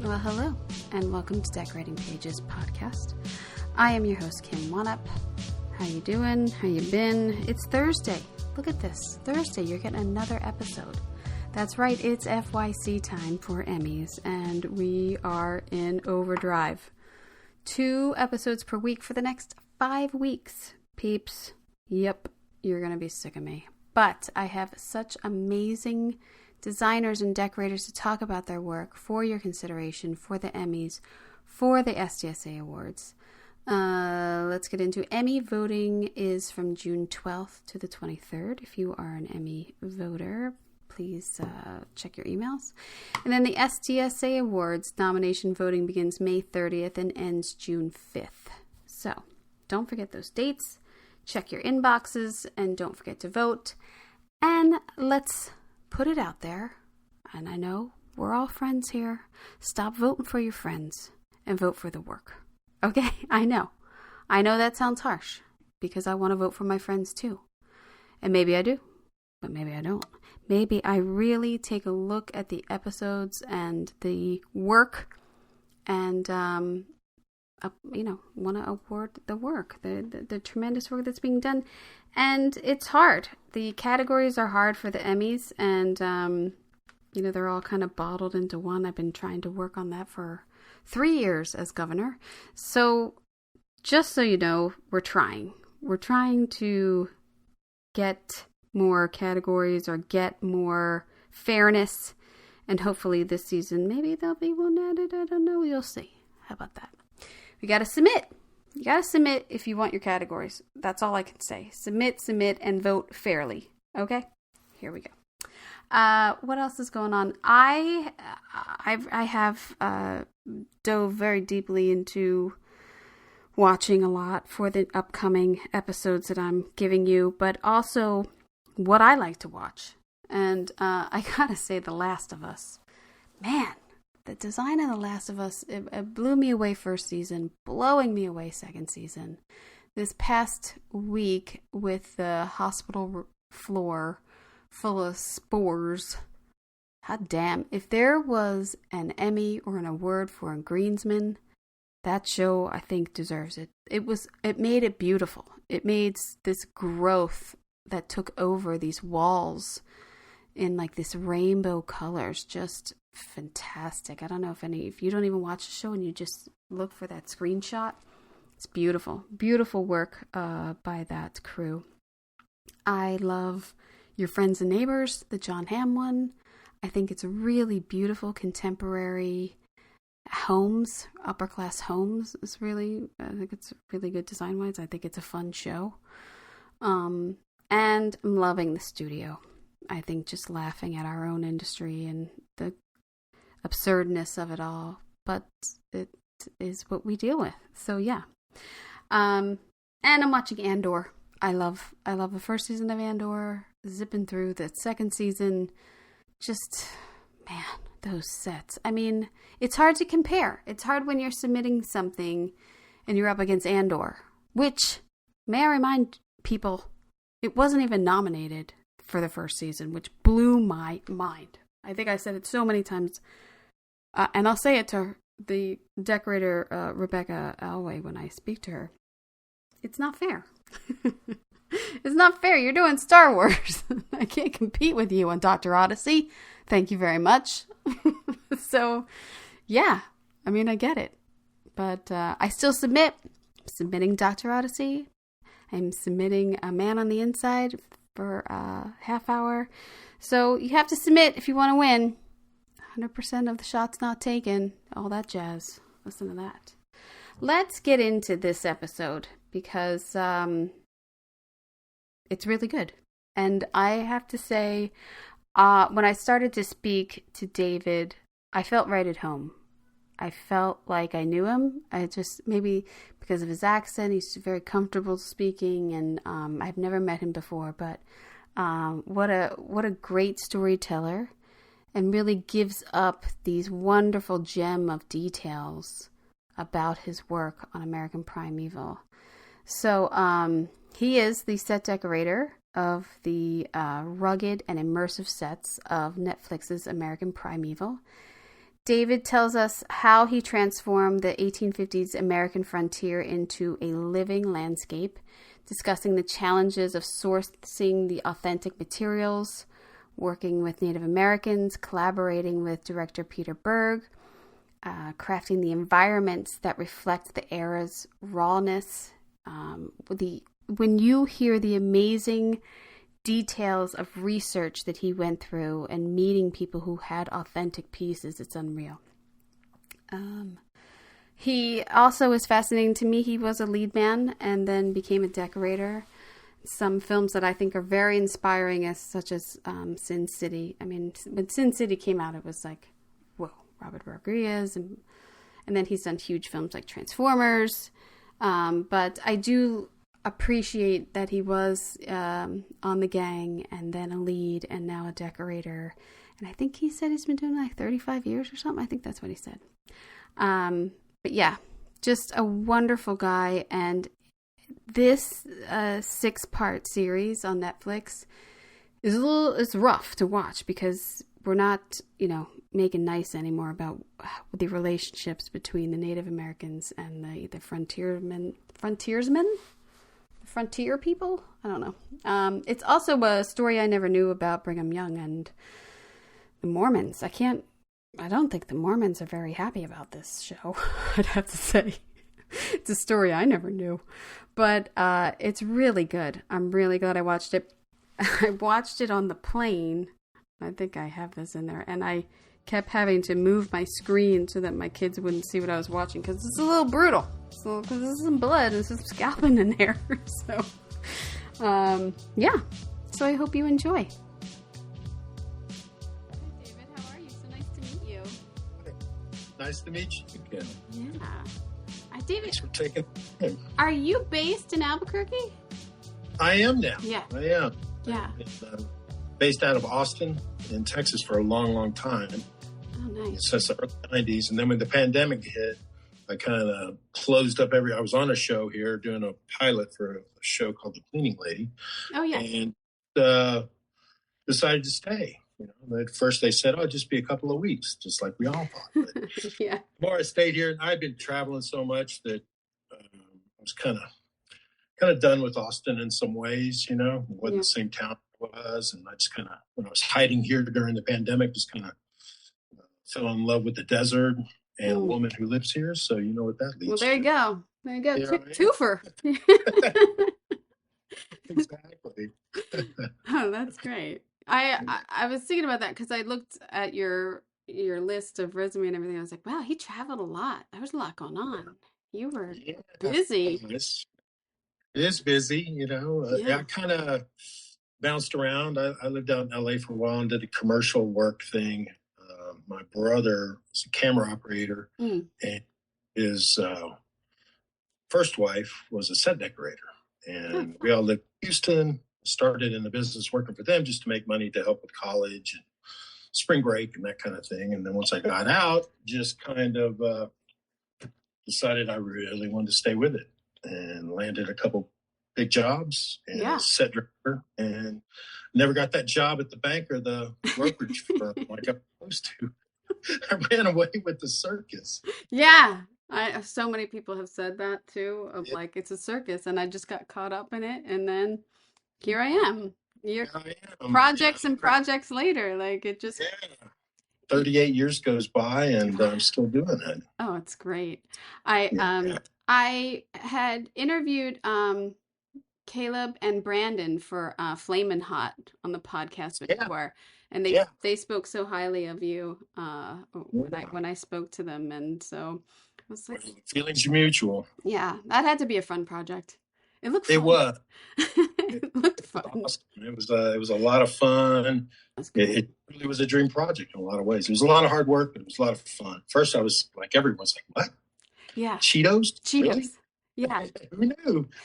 Well, hello, and welcome to Decorating Pages podcast. I am your host, Kim Wannop. How you doing? How you been? It's Thursday. Look at this. Thursday, you're getting another episode. That's right, it's FYC time for Emmys, and we are in overdrive. 2 episodes per week for the next 5 weeks. Peeps, yep, you're going to be sick of me. But I have such amazing designers and decorators to talk about their work for your consideration for the Emmys, for the SDSA Awards. Let's get into Emmy voting is from June 12th to the 23rd. If you are an Emmy voter, please check your emails. And then the SDSA Awards nomination voting begins May 30th and ends June 5th. So don't forget those dates. Check your inboxes and don't forget to vote. And let's put it out there, and I know we're all friends here. Stop voting for your friends and vote for the work. Okay? I know that sounds harsh because I want to vote for my friends too. And maybe I do, but maybe I don't. Maybe I really take a look at the episodes and the work and, want to award the work, the tremendous work that's being done. And it's hard. The categories are hard for the Emmys, and, they're all kind of bottled into one. I've been trying to work on that for 3 years as governor. So just so you know, we're trying. We're trying to get more categories or get more fairness. And hopefully this season, maybe there'll be one added. I don't know. We'll see. How about that? We got to submit. You got to submit if you want your categories. That's all I can say. Submit, and vote fairly. Okay? Here we go. What else is going on? I have dove very deeply into watching a lot for the upcoming episodes that I'm giving you, but also what I like to watch. And I gotta say, The Last of Us. Man, the design of The Last of Us, it blew me away first season, blowing me away second season. This past week with the hospital floor full of spores. God damn. If there was an Emmy or an award for a greensman, that show, I think, deserves it. It made it beautiful. It made this growth that took over these walls in like this rainbow colors, just fantastic. I don't know if you don't even watch the show and you just look for that screenshot. It's beautiful. Beautiful work by that crew. I love Your Friends and Neighbors, the John Hamm one. I think it's really beautiful, contemporary homes, upper class homes. I think it's really good design wise. I think it's a fun show. And I'm loving The Studio. I think just laughing at our own industry and the absurdness of it all, but it is what we deal with. So yeah. And I'm watching Andor. I love the first season of Andor, zipping through the second season. Just, man, those sets. I mean, it's hard to compare. It's hard when you're submitting something and you're up against Andor, which, may I remind people, it wasn't even nominated for the first season, which blew my mind. I think I said it so many times, and I'll say it to the decorator, Rebecca Alway, when I speak to her. It's not fair. It's not fair. You're doing Star Wars. I can't compete with you on Dr. Odyssey. Thank you very much. So, yeah. I mean, I get it. But I still submit. I'm submitting Dr. Odyssey. I'm submitting A Man on the Inside for a half hour. So you have to submit if you want to win. 100% of the shots not taken. All that jazz. Listen to that. Let's get into this episode because it's really good. And I have to say, when I started to speak to David, I felt right at home. I felt like I knew him. I just, maybe because of his accent, he's very comfortable speaking, and I've never met him before, but what a great storyteller, and really gives up these wonderful gem of details about his work on American Primeval. So he is the set decorator of the rugged and immersive sets of Netflix's American Primeval. David tells us how he transformed the 1850s American frontier into a living landscape, discussing the challenges of sourcing the authentic materials, working with Native Americans, collaborating with director Peter Berg, crafting the environments that reflect the era's rawness. When you hear the amazing details of research that he went through and meeting people who had authentic pieces, it's unreal. He also was fascinating to me. He was a lead man and then became a decorator. Some films that I think are very inspiring, such as Sin City. I mean, when Sin City came out, it was like, whoa, Robert Rodriguez. And then he's done huge films like Transformers. But I do appreciate that he was on the gang and then a lead and now a decorator. And I think he said he's been doing like 35 years or something. I think that's what he said. But yeah, just a wonderful guy. And this 6-part series on Netflix is it's rough to watch because we're not, making nice anymore about the relationships between the Native Americans and the frontiersmen, frontier people. I don't know. It's also a story I never knew about Brigham Young and the Mormons. I don't think the Mormons are very happy about this show. I'd have to say. It's a story I never knew, but it's really good. I'm really glad I watched it. I watched it on the plane. I think I have this in there, and I kept having to move my screen so that my kids wouldn't see what I was watching because it's a little brutal. So because there's some blood and some scalping in there. So, yeah. So I hope you enjoy. Hi, David. How are you? So nice to meet you. Nice to meet you again. Yeah. David, thanks for taking time. Are you based in Albuquerque? I am now. Yeah. I am. Yeah. Based out of Austin in Texas for a long, long time. Oh, nice. Since the early 90s. And then when the pandemic hit, I kind of closed up I was on a show here doing a pilot for a show called The Cleaning Lady. Oh, yeah. And decided to stay. At first they said, just be a couple of weeks, just like we all thought. But yeah. the more I stayed here, I'd been traveling so much that I was kind of done with Austin in some ways, It wasn't the same town it was. And I just when I was hiding here during the pandemic, just fell in love with the desert and a woman who lives here. So you know what that leads to. Well, there you go. There you go. Twofer. Exactly. Oh, that's great. I was thinking about that because I looked at your list of resume and everything. I was like, wow, he traveled a lot. There was a lot going on. You were busy. It is busy, Yeah. I kind of bounced around. I lived out in LA for a while and did a commercial work thing. My brother was a camera operator, and his first wife was a set decorator. And we all lived in Houston, started in the business working for them just to make money to help with college and spring break and that kind of thing. And then once I got out, just decided I really wanted to stay with it and landed a couple big jobs and a set director, and never got that job at the bank or the brokerage firm like I'm supposed to. I ran away with the circus. Yeah. So many people have said that too, of like, it's a circus, and I just got caught up in it, and then here I am. Projects and projects later, like it just... 38 years goes by, and I'm still doing it. Oh, it's great. I had interviewed Caleb and Brandon for Flamin' Hot on the podcast before, and they spoke so highly of you when I spoke to them, and so I was like, feelings are mutual. Yeah, that had to be a fun project. It looked fun. It was. It looked fun. Awesome. It was a lot of fun. It really was a dream project in a lot of ways. It was a lot of hard work, but it was a lot of fun. First, I was like, everyone's like, what? Yeah. Cheetos? Really? Yeah.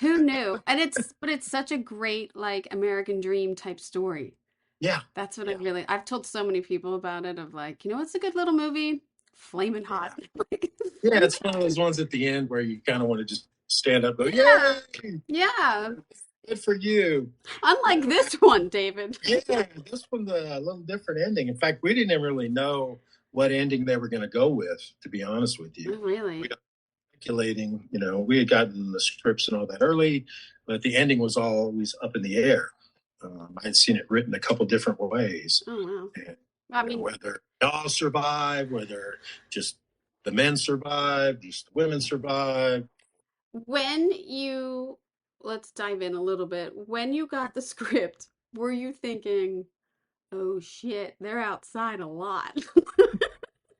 Who knew? And it's such a great, like, American dream type story. Yeah. That's what I've told so many people about it, of like, it's a good little movie, Flamin' Hot. Yeah, it's one of those ones at the end where you kind of want to just stand up and go, yay! Yeah. Good for you. Unlike this one, David. Yeah, this one's a little different ending. In fact, we didn't even really know what ending they were going to go with, to be honest with you. Oh, really? We got speculating, we had gotten the scripts and all that early, but the ending was always up in the air. I had seen it written a couple different ways. Oh, wow. And, I mean, whether they all survive, whether just the men survive, just the women survive. Let's dive in a little bit. When you got the script, were you thinking, oh shit, they're outside a lot?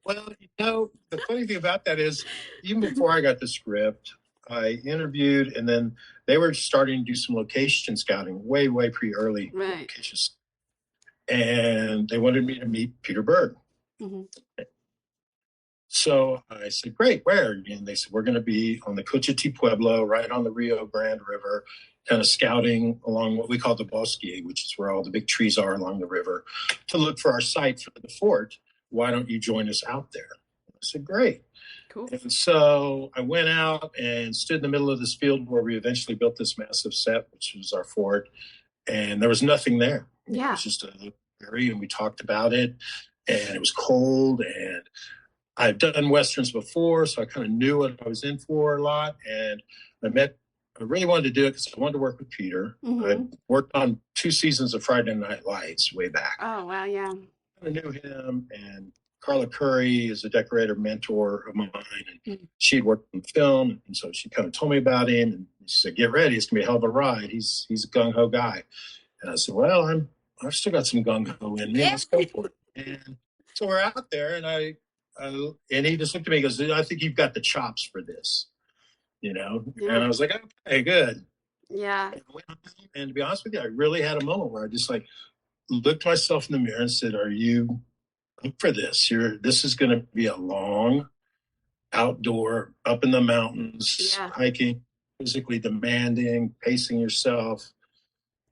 Well, the funny thing about that is, even before I got the script, I interviewed, and then they were starting to do some location scouting, way, way pre-early Right. locations. And they wanted me to meet Peter Berg. Mm-hmm. So I said, great, where? And they said, we're going to be on the Cochiti Pueblo, right on the Rio Grande River, kind of scouting along what we call the Bosque, which is where all the big trees are along the river, to look for our site for the fort. Why don't you join us out there? I said, great. Cool. And so I went out and stood in the middle of this field where we eventually built this massive set, which was our fort. And there was nothing there. Yeah. It was just a prairie, and we talked about it. And it was cold, and I've done Westerns before, so I kind of knew what I was in for a lot. And I really wanted to do it because I wanted to work with Peter. Mm-hmm. I worked on 2 seasons of Friday Night Lights way back. Oh, wow, yeah. I knew him, and Carla Curry is a decorator mentor of mine, and she'd worked in film, and so she kind of told me about him, and she said, get ready, it's going to be a hell of a ride. He's a gung-ho guy. And I said, well, I've still got some gung-ho in me. Let's go for it. And so we're out there, and and he just looked at me and goes, I think you've got the chops for this, Yeah. And I was like, okay, good. Yeah. And to be honest with you, I really had a moment where I just looked myself in the mirror and said, are you up for this? This is going to be a long outdoor, up in the mountains, hiking, physically demanding, pacing yourself,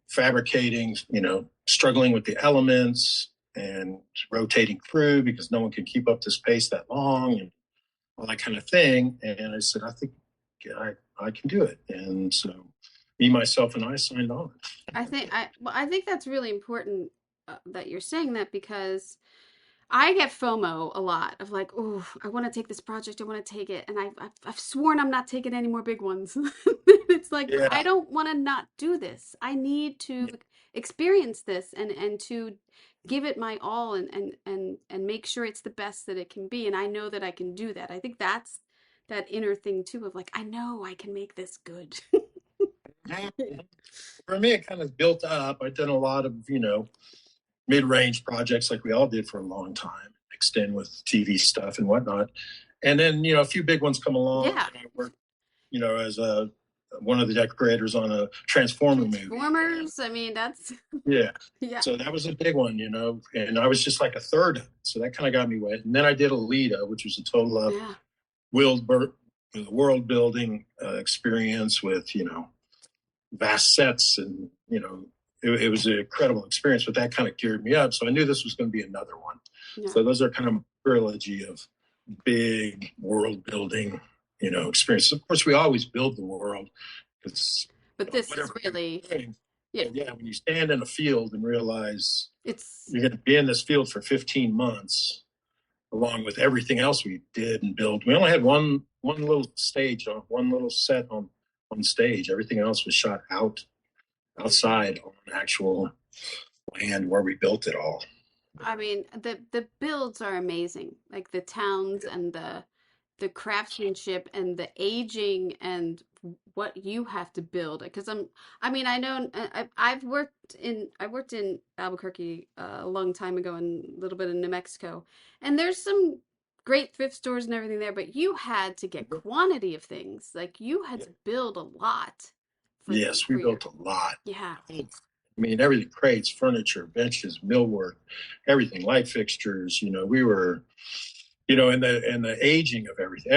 fabricating, struggling with the elements and rotating crew because no one can keep up this pace that long and all that kind of thing. And I said, I think I can do it. And so me, myself, and I signed on. I think that's really important that you're saying that, because I get FOMO a lot of like, oh, I want to take this project, I want to take it, and I've sworn I'm not taking any more big ones. It's like, I don't want to not do this. I need to experience this and to give it my all and make sure it's the best that it can be. And I know that I can do that. I think that's that inner thing too of like, I know I can make this good. For me, it kind of built up. I've done a lot of, mid-range projects like we all did for a long time, extend with TV stuff and whatnot. And then, a few big ones come along. Yeah. And I worked, as one of the decorators on a Transformers movie. I mean, that's... Yeah. So that was a big one, and I was just like a third of it. So that kind of got me wet. And then I did Alita, which was a total of world building experience with, vast sets and, it was an incredible experience, but that kind of geared me up. So I knew this was going to be another one. Yeah. So those are kind of a trilogy of big world building, experiences. Of course, we always build the world. But this is really... Yeah, when you stand in a field and realize you're going to be in this field for 15 months, along with everything else we did and built. We only had one little stage, one little set on stage. Everything else was shot outside on actual land where we built it all. I mean, the builds are amazing, like the towns and the craftsmanship and the aging and what you have to build. Because I know I worked in Albuquerque a long time ago and a little bit in New Mexico, and there's some great thrift stores and everything there, but you had to get quantity of things. Like you had to build a lot. Yes, we built a lot. Yeah. I mean, everything, crates, furniture, benches, millwork, everything, light fixtures, we were, and the aging of everything,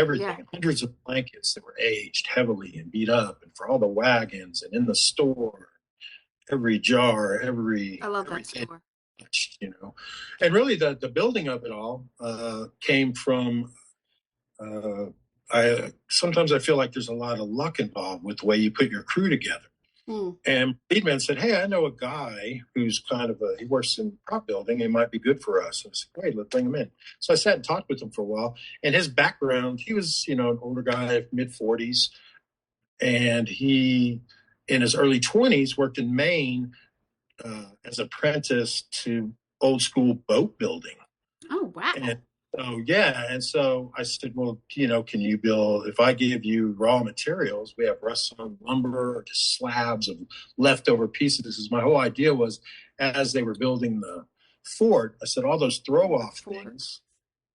hundreds of blankets that were aged heavily and beat up, and for all the wagons and in the store, every jar, I love that store. And really the building of it all came from, sometimes I feel like there's a lot of luck involved with the way you put your crew together. And Friedman said, hey, I know a guy who's he works in prop building. It might be good for us. I said, great, let's bring him in. So I sat and talked with him for a while. And his background, he was, an older guy, mid-40s. And he, in his early 20s, worked in Maine as apprentice to old school boat building. Oh, wow. And so I said, well, can you build, if I give you raw materials, we have rust-on lumber or just slabs of leftover pieces. This is my whole idea was, as they were building the fort, I said, all those throw-off things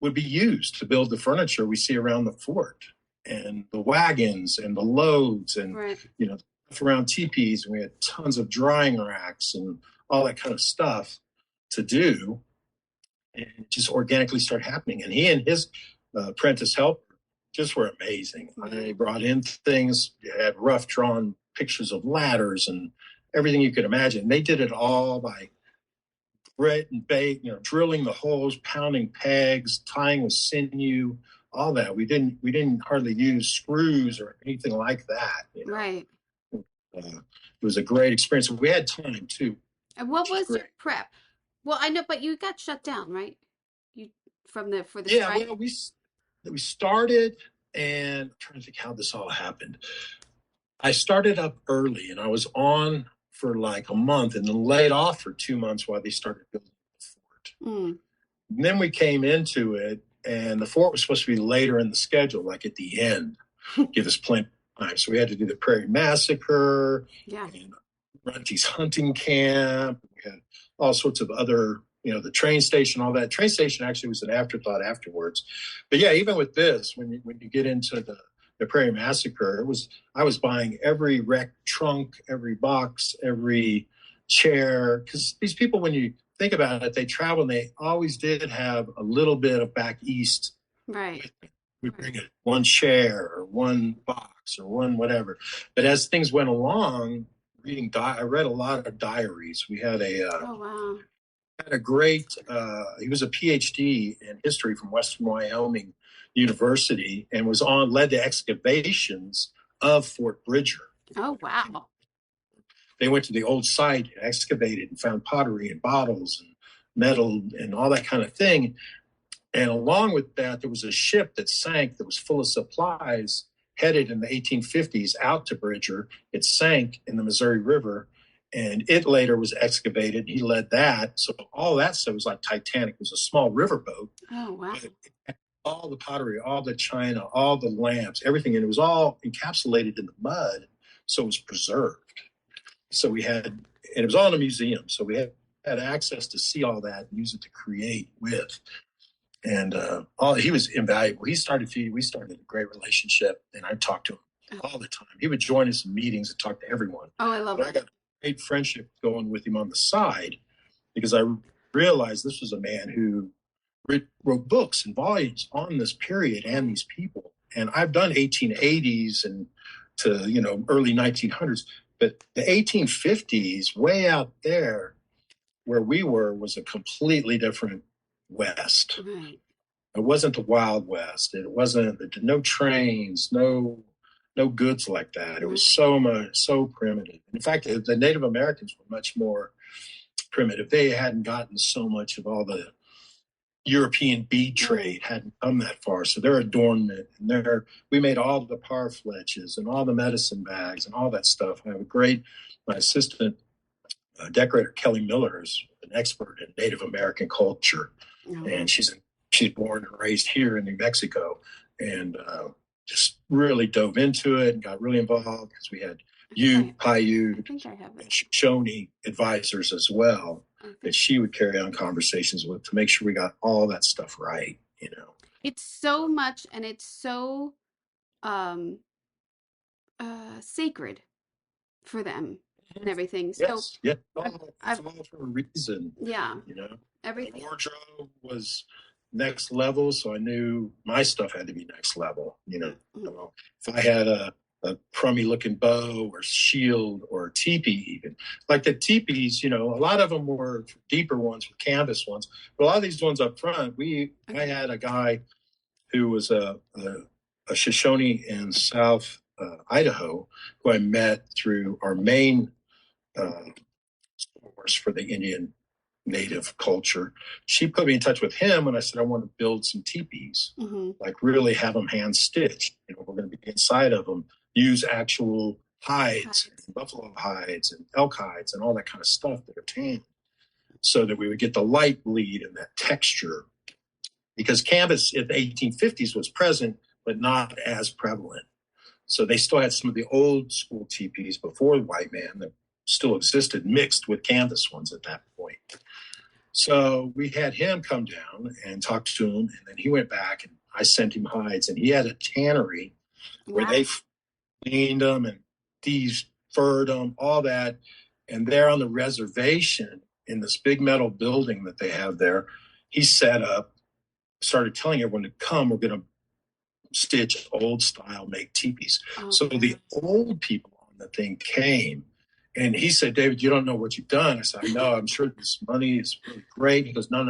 would be used to build the furniture we see around the fort, and the wagons and the loads and, around teepees. And we had tons of drying racks and all that kind of stuff to do. And it just organically started happening. And he and his apprentice helper just were amazing. They brought in things, had rough drawn pictures of ladders and everything you could imagine. They did it all by grit and bait, drilling the holes, pounding pegs, tying with sinew, all that. We didn't hardly use screws or anything like that. Right. It was a great experience. We had time too. And what was your prep? Well, I know, but you got shut down, right? For the strike? Well, we started, and I'm trying to think how this all happened. I started up early, and I was on for like a month, and then laid off for 2 months while they started building the fort. And then we came into it, and the fort was supposed to be later in the schedule, like at the end, give us plenty of time. So we had to do the Prairie Massacre, and Runty's hunting camp. We had all sorts of other, the train station, all that. Train station actually was an afterthought afterwards. But yeah, even with this, when you get into the Prairie Massacre, I was buying every wrecked trunk, every box, every chair, because these people, when you think about it, they travel and they always did have a little bit of back east. Right. We bring it one chair or one box or one whatever. But as things went along, I read a lot of diaries. We had a great, he was a PhD in history from Western Wyoming University and led the excavations of Fort Bridger. Oh, wow. They went to the old site, excavated, and found pottery and bottles and metal and all that kind of thing. And along with that, there was a ship that sank that was full of supplies headed in the 1850s out to Bridger. It sank in the Missouri River, and it later was excavated. He led that. So all that stuff was like Titanic. It was a small riverboat. Oh, wow. All the pottery, all the china, all the lamps, everything. And it was all encapsulated in the mud, so it was preserved. So and it was all in a museum. So we had access to see all that and use it to create with. And he was invaluable. We started a great relationship, and I talked to him all the time. He would join us in meetings and talk to everyone. Oh, I love it. I got a great friendship going with him on the side because I realized this was a man who wrote books and volumes on this period and these people. And I've done 1880s and to early 1900s, but the 1850s, way out there where we were, was a completely different West. Right. It wasn't the Wild West. It wasn't no trains, no goods like that. It was so primitive. In fact, the Native Americans were much more primitive. They hadn't gotten so much of all the European bead trade, hadn't come that far. So their adornment and we made all the parfleches and all the medicine bags and all that stuff. I have my assistant decorator, Kelly Miller, is an expert in Native American culture. And she's born and raised here in New Mexico, and just really dove into it and got really involved because we had Paiute, and Shoshone advisors as well that she would carry on conversations with to make sure we got all that stuff right. It's so much, and it's so sacred for them and everything. Yes, so it's all for a reason. Yeah, everything. The wardrobe was next level, so I knew my stuff had to be next level. If I had a crummy looking bow or shield or teepee, even like the teepees, a lot of them were deeper ones with canvas ones, but a lot of these ones up front, I had a guy who was a Shoshone in South Idaho, who I met through our main source for the Indian native culture. She put me in touch with him, and I said, I want to build some teepees, like really have them hand stitched. We're going to be inside of them, use actual hides, and buffalo hides and elk hides and all that kind of stuff that are tanned, so that we would get the light bleed and that texture. Because canvas in the 1850s was present, but not as prevalent. So they still had some of the old school teepees before the white man that still existed, mixed with canvas ones at that point. So we had him come down and talk to him, and then he went back and I sent him hides, and he had a tannery where they cleaned them and de-furred them, all that. And there on the reservation in this big metal building that they have there, he set up, started telling everyone to come, we're going to stitch old style, make teepees. So the old people on the thing came, and he said, David, you don't know what you've done. I said, I know, I'm sure this money is really great. He goes, no.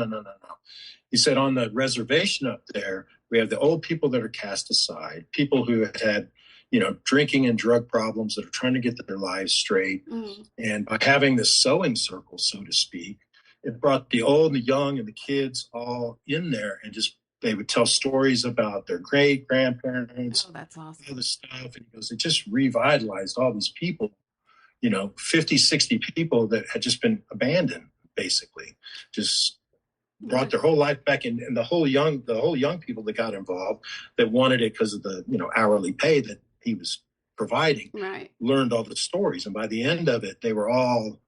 He said, on the reservation up there, we have the old people that are cast aside, people who had drinking and drug problems that are trying to get their lives straight. And by having this sewing circle, so to speak, it brought the old and the young and the kids all in there, and just they would tell stories about their great grandparents. Oh, that's awesome. All this stuff. And he goes, it just revitalized all these people, 50, 60 people that had just been abandoned, basically. Just brought their whole life back in, and the whole young people that got involved that wanted it because of the hourly pay that he was providing, learned all the stories. And by the end of it, they were all,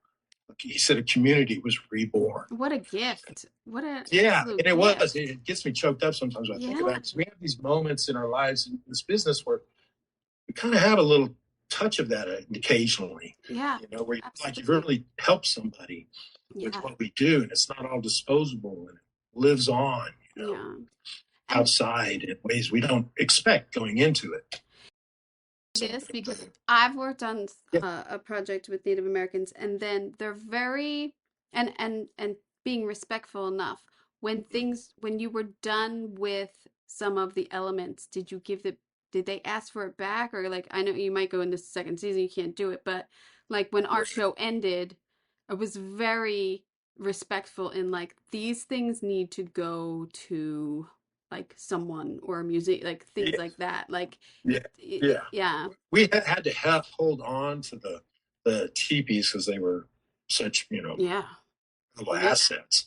he said, a community was reborn. What a gift. What a and it gift. Was. It gets me choked up sometimes when I think of that, because we have these moments in our lives in this business where we kind of have a little touch of that occasionally. Yeah. Where like you really help somebody with what we do, and it's not all disposable, and it lives on, outside in ways we don't expect going into it. This because I've worked on a project with Native Americans, and then they're very and being respectful enough when you were done with some of the elements, did they ask for it back? Or like, I know you might go into second season, you can't do it, but like when our show ended, I was very respectful in like, these things need to go to like someone or a museum, like things like that. Like, we had to hold on to the teepees because they were such, assets.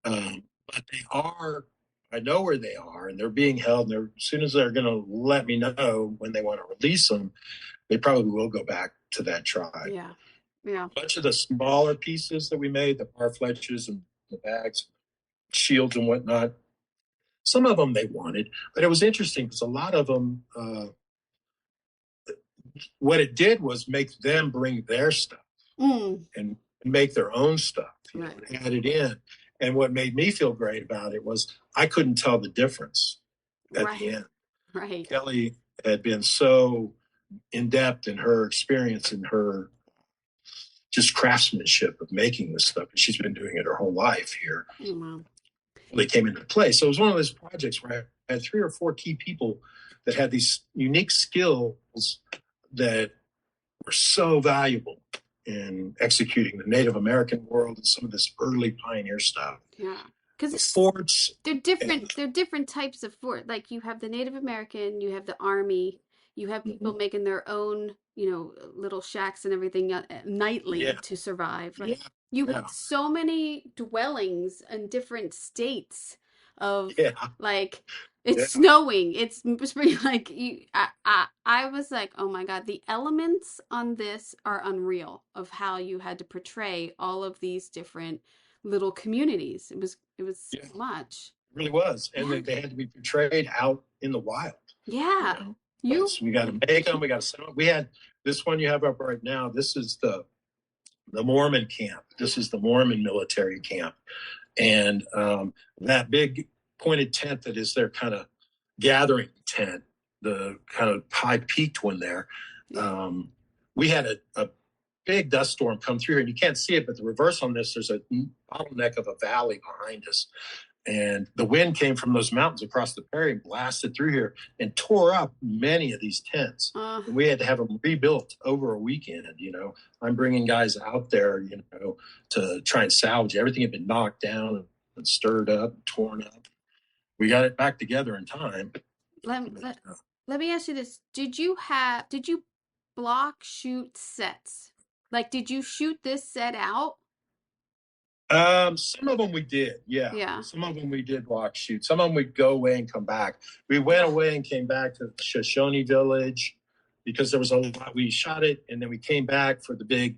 But they are, I know where they are, and they're being held. And as soon as they're going to let me know when they want to release them, they probably will go back to that tribe. Yeah. A bunch of the smaller pieces that we made, the parfleches and the bags, shields and whatnot, some of them they wanted, but it was interesting because a lot of them, what it did was make them bring their stuff and make their own stuff, add it in. And what made me feel great about it was I couldn't tell the difference at the end. Right. Kelly had been so in-depth in her experience and her just craftsmanship of making this stuff. She's been doing it her whole life here. Wow. They came into play. So it was one of those projects where I had 3 or 4 key people that had these unique skills that were so valuable in executing the Native American world and some of this early pioneer stuff. Yeah. Because forts, they're different. They're different types of fort. Like you have the Native American, you have the Army, you have people making their own, little shacks and everything nightly to survive. Right? You have so many dwellings in different states of like it's snowing, it's spring. Like I was like, oh my God, the elements on this are unreal of how you had to portray all of these different little communities. It was so much. It really was, and they had to be portrayed out in the wild. Yeah, we got to make them. We got to sell them. We had this one you have up right now. This is the Mormon camp. This is the Mormon military camp. And that big pointed tent that is their kind of gathering tent, the kind of high-peaked one there, we had a big dust storm come through, and you can't see it, but the reverse on this, there's a bottleneck of a valley behind us. And the wind came from those mountains across the prairie and blasted through here and tore up many of these tents. And we had to have them rebuilt over a weekend. I'm bringing guys out there, to try and salvage. Everything had been knocked down and stirred up, and torn up. We got it back together in time. Let me ask you this. Did you block shoot sets? Like, did you shoot this set out? Some of them we did, yeah. Some of them we did block shoot. Some of them we'd go away and come back. We went away and came back to Shoshone Village because there was a lot. We shot it, and then we came back for the big,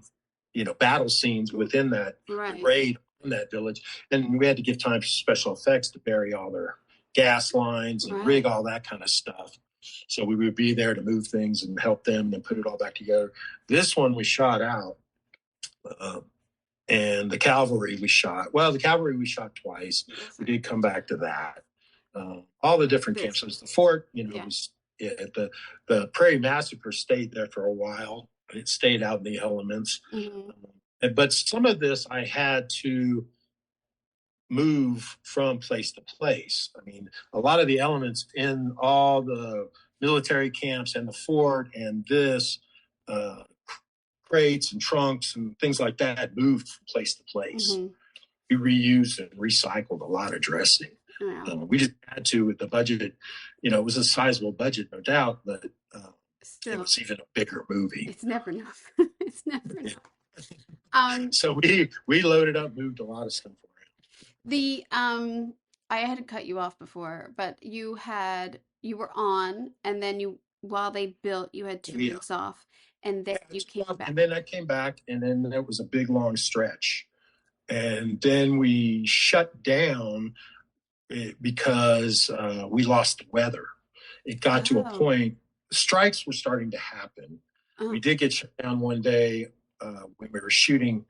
battle scenes within that raid on that village. And we had to give time for special effects to bury all their gas lines and rig all that kind of stuff. So we would be there to move things and help them and put it all back together. This one we shot out. And the cavalry we shot. Well, the cavalry we shot twice. We did come back to that. All the different camps. So the fort, the Prairie Massacre stayed there for a while. It stayed out in the elements. But some of this I had to move from place to place. I mean, a lot of the elements in all the military camps and the fort and this crates and trunks and things like that moved from place to place. We reused and recycled a lot of dressing. We just had to with the budget. It was a sizable budget, no doubt, but it was even a bigger movie. It's never enough. It's never enough. So we loaded up, moved a lot of stuff around. I had to cut you off before, but you were on, and then while they built, you had 2 weeks off. And then you came back. And then I came back, and then there was a big, long stretch. And then we shut down because we lost the weather. It got to a point, strikes were starting to happen. We did get shut down one day when we were shooting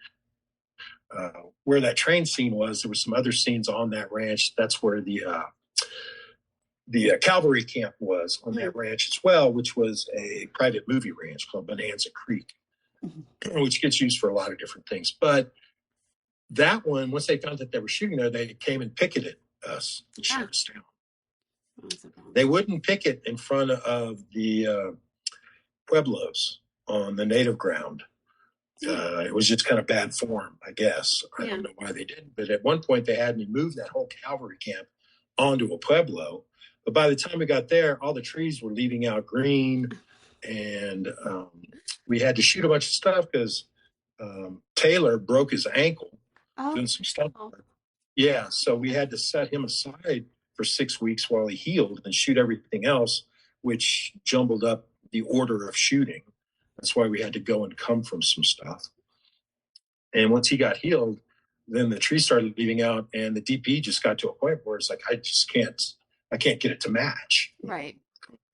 where that train scene was. There were some other scenes on that ranch. That's where the cavalry camp was on that ranch as well, which was a private movie ranch called Bonanza Creek, which gets used for a lot of different things. But that one, once they found that they were shooting there, they came and picketed us and shut us down. They wouldn't picket in front of the pueblos on the native ground. It was just kind of bad form, I guess. I don't know why they didn't. But at one point, they had me move that whole cavalry camp onto a pueblo. But by the time we got there, all the trees were leaving out green, and we had to shoot a bunch of stuff because Taylor broke his ankle doing some stuff. Yeah, so we had to set him aside for 6 weeks while he healed and shoot everything else, which jumbled up the order of shooting. That's why we had to go and come from some stuff. And once he got healed, then the trees started leaving out, and the DP just got to a point where it's like, I can't get it to match. Right.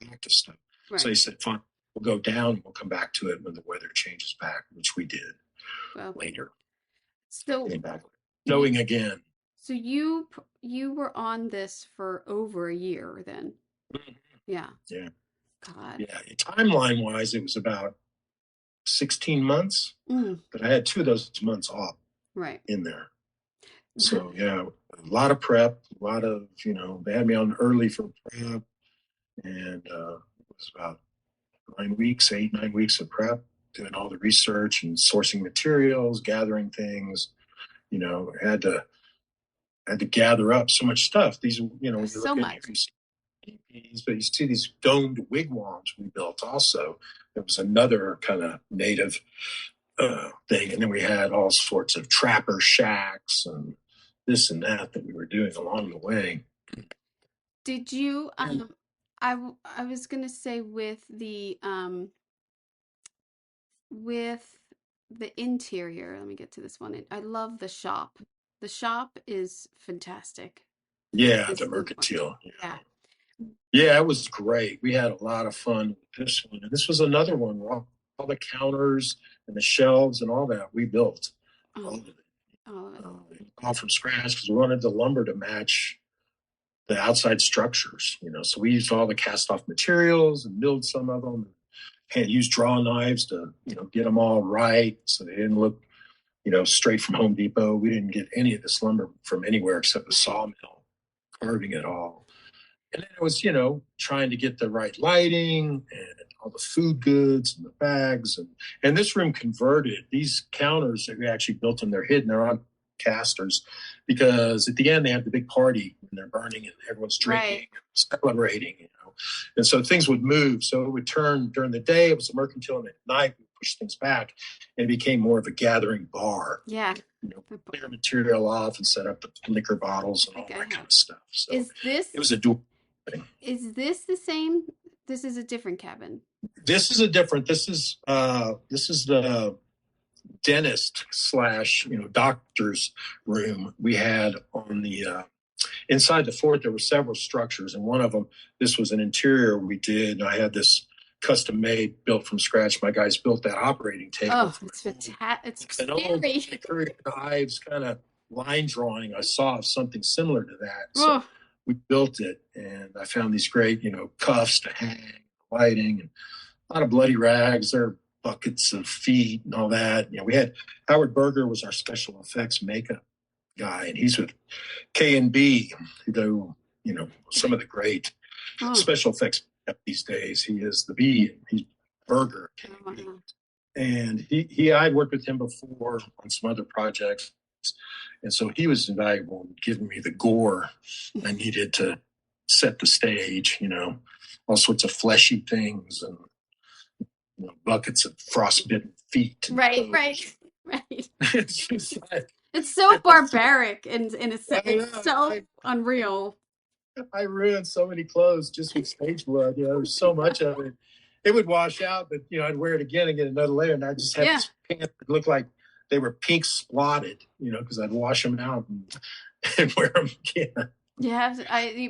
Back to stuff. Right. So he said, fine, we'll go down and we'll come back to it when the weather changes back, which we did later. So came back knowing again. So you were on this for over a year then. Yeah. Yeah. God. Yeah. Timeline wise, it was about 16 months, but I had 2 of those months off in there. So yeah, a lot of prep, a lot of, they had me on early for prep, and it was about 9 weeks of prep, doing all the research and sourcing materials, gathering things, had to gather up so much stuff. These, so much. But you see these domed wigwams we built also. There was another kind of native thing. And then we had all sorts of trapper shacks and this and that we were doing along the way. Did you, I was going to say with the interior, let me get to this one. I love the shop. The shop is fantastic. Yeah, the mercantile. Yeah, it was great. We had a lot of fun with this one. And this was another one where all the counters and the shelves and all that we built. All of it. All from scratch because we wanted the lumber to match the outside structures, So we used all the cast off materials and milled some of them. And used draw knives to, get them all right so they didn't look, straight from Home Depot. We didn't get any of this lumber from anywhere except the sawmill. carving it all. And then it was, trying to get the right lighting and all the food goods and the bags. And this room converted. These counters that we actually built them, they're hidden. They're on casters because at the end they have the big party and they're burning and everyone's drinking and celebrating, And so things would move. So it would turn during the day. It was a mercantile, and at night we pushed things back and it became more of a gathering bar. Yeah. Clear material off and set up the liquor bottles and all that kind of stuff. So it was a dual thing. Is this the same? This is a different cabin. This is the dentist / doctor's room we had on the inside the fort. There were several structures, and one of them, this was an interior we did. And I had this custom made, built from scratch. My guys built that operating table. Oh, it's fantastic! It's an old Victorian Ives kind of line drawing I saw of something similar to that. So we built it, and I found these great, cuffs to hang, lighting, and a lot of bloody rags. There are buckets of feet and all that. We had Howard Berger was our special effects makeup guy, and he's with K&B, who do, some of the great special effects these days. He is the B, he's Berger. And I'd worked with him before on some other projects. And so he was invaluable in giving me the gore I needed to set the stage, all sorts of fleshy things and buckets of frostbitten feet. Right. It's just like, it's so barbaric and in a sense. It's so unreal. I ruined so many clothes just with stage blood. There's so much of it. It would wash out, but I'd wear it again and get another layer, and I just have these pants that look like they were pink spotted, because I'd wash them out and wear them again. Yeah,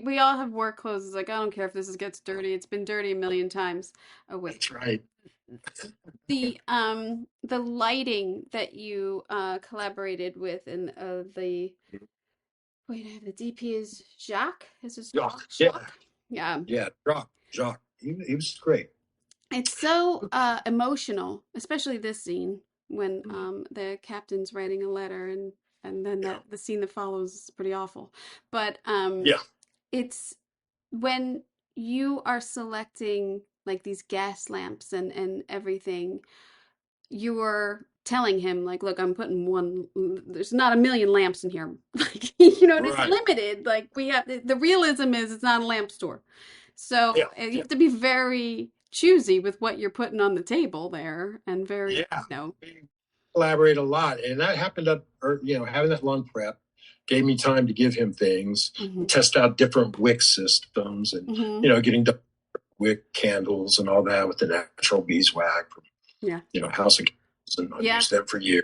we all have work clothes. It's like, I don't care if this gets dirty. It's been dirty a million times. Oh wait, that's right. The lighting that you collaborated with in the DP is Jacques. Is this Jacques? Yeah. Jacques. He was great. It's so emotional, especially this scene when the captain's writing a letter and then the scene that follows is pretty awful. But it's when you are selecting like these gas lamps and everything, you're telling him like, look, I'm putting one, there's not a million lamps in here. Like, it's limited. Like we have, the realism is it's not a lamp store. So you have to be very choosy with what you're putting on the table there and very, We collaborate a lot. And that happened having that lung prep gave me time to give him things, test out different wick systems and, getting wick candles and all that with the natural beeswax from, House of Candles, and I've used them for years.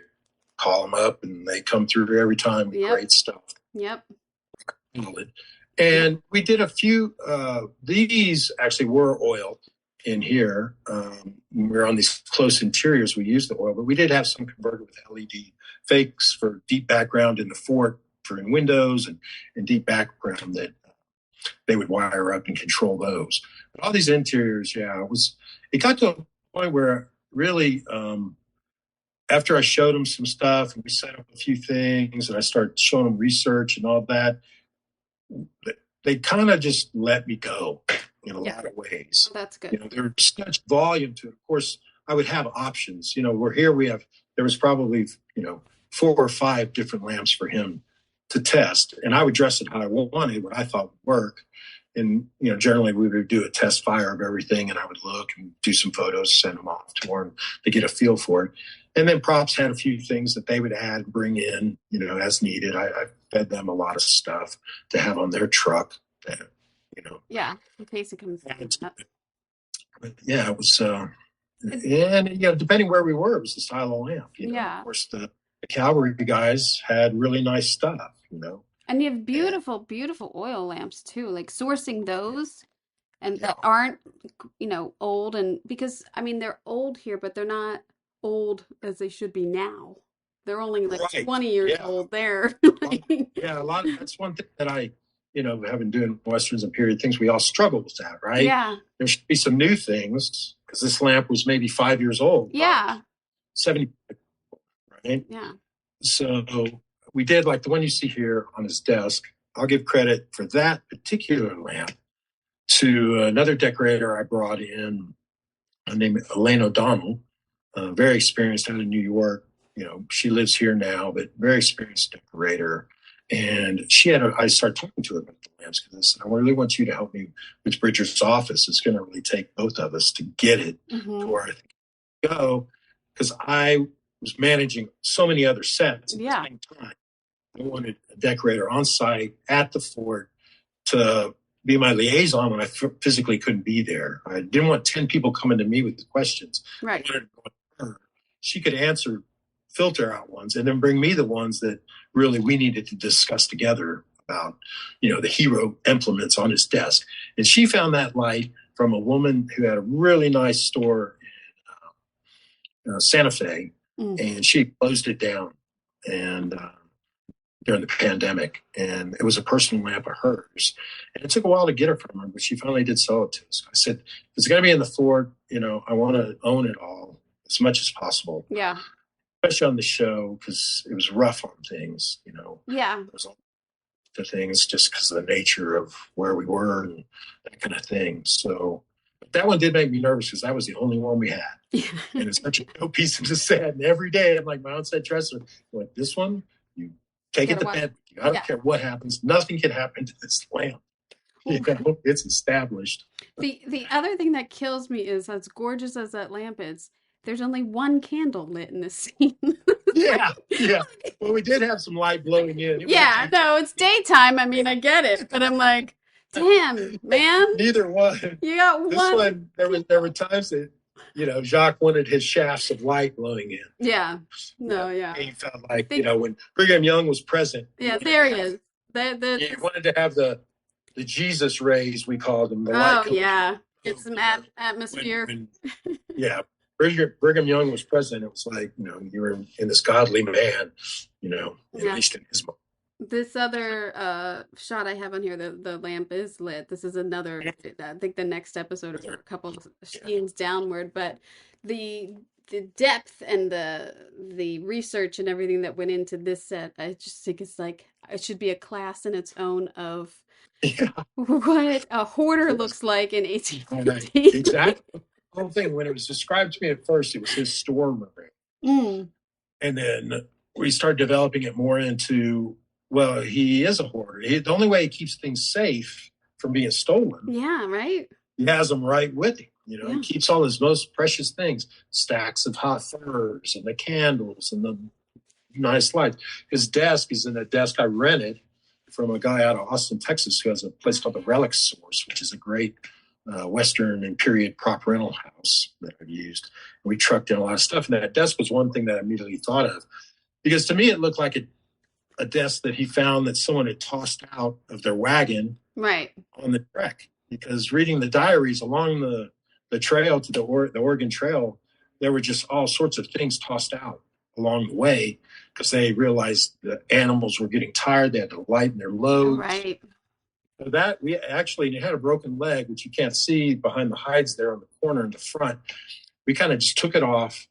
Call them up and they come through every time with great stuff. Yep. And we did a few, these actually were oil in here. When we were on these close interiors, we used the oil, but we did have some converted with LED fakes for deep background in the fort for in windows and deep background that they would wire up and control those. But all these interiors, it got to a point where really, after I showed them some stuff and we set up a few things and I started showing them research and all that, they kind of just let me go in a lot of ways. That's good. There's such volume to it. Of course, I would have options. We're here. There was probably, 4 or 5 different lamps for him to test. And I would dress it how I wanted, what I thought would work. And, generally we would do a test fire of everything and I would look and do some photos, send them off to them to get a feel for it. And then props had a few things that they would add, bring in, as needed. I fed them a lot of stuff to have on their truck that, Yeah, in case it comes down. But it was, and, depending where we were, it was the style of lamp. Of course, the cavalry guys had really nice stuff, And you have beautiful, beautiful oil lamps too, like sourcing those and that aren't, old. And because, they're old here, but they're not old as they should be now. They're only like 20 years old there. A lot of, that's one thing that I, having doing Westerns and period things, we all struggle with that, right? Yeah. There should be some new things because this lamp was maybe 5 years old. Yeah. 70, right? Yeah. So we did like the one you see here on his desk. I'll give credit for that particular lamp to another decorator I brought in named Elaine O'Donnell, very experienced out of New York. She lives here now, but very experienced decorator. And I started talking to her about the lamps because I said, I really want you to help me with Bridger's office. It's going to really take both of us to get it to where I think it can go, because I was managing so many other sets at the same time. I wanted a decorator on site at the fort to be my liaison when I physically couldn't be there. I didn't want 10 people coming to me with questions. Right. I wanted to go to her. She could filter out ones, and then bring me the ones that really we needed to discuss together about, the hero implements on his desk. And she found that light from a woman who had a really nice store in Santa Fe, and she closed it down during the pandemic, and it was a personal lamp of hers. And it took a while to get her from her, but she finally did sell it to us. So I said, if it's going to be in the fort, I want to own it all as much as possible. Yeah. Especially on the show, because it was rough on things, Yeah. There was all the things just because of the nature of where we were and that kind of thing. So that one did make me nervous because that was the only one we had. And it's such a dope piece of set. And every day I'm like my own set dresser, this one, you take it to bed. I don't care what happens. Nothing can happen to this lamp. It's established. The other thing that kills me is, as gorgeous as that lamp is, there's only one candle lit in this scene. Yeah. Well, we did have some light blowing in. It's daytime. I mean, I get it, but I'm like, damn, man. Neither one. You got one. This one, there were times that, Jacques wanted his shafts of light blowing in. Yeah. No, yeah. He felt like, when Brigham Young was present. Yeah, there he is. He wanted to have the Jesus rays, we called them. The light yeah. Get some atmosphere. Brigham Young was president. It was like, you were in this godly man, at least in his mind. This other shot I have on here, the lamp is lit. This is another, I think the next episode or a couple of scenes downward, but the depth and the research and everything that went into this set, I just think it's like, it should be a class in its own of what a hoarder looks like in 1850. Exactly. The whole thing, when it was described to me at first, it was his storeroom. And then we started developing it more into, well, he is a hoarder. The only way he keeps things safe from being stolen. Yeah, right. He has them right with him. He keeps all his most precious things, stacks of hot furs and the candles and the nice lights. His desk is in a desk I rented from a guy out of Austin, Texas, who has a place called the Relic Source, which is a great Western and period prop rental house that I've used. And we trucked in a lot of stuff. And that desk was one thing that I immediately thought of, because to me, it looked like a desk that he found that someone had tossed out of their wagon on the trek. Because reading the diaries along the trail to the Oregon Trail, there were just all sorts of things tossed out along the way, because they realized the animals were getting tired. They had to lighten their loads. Right. So that we actually had a broken leg, which you can't see behind the hides there on the corner in the front. We kind of just took it off,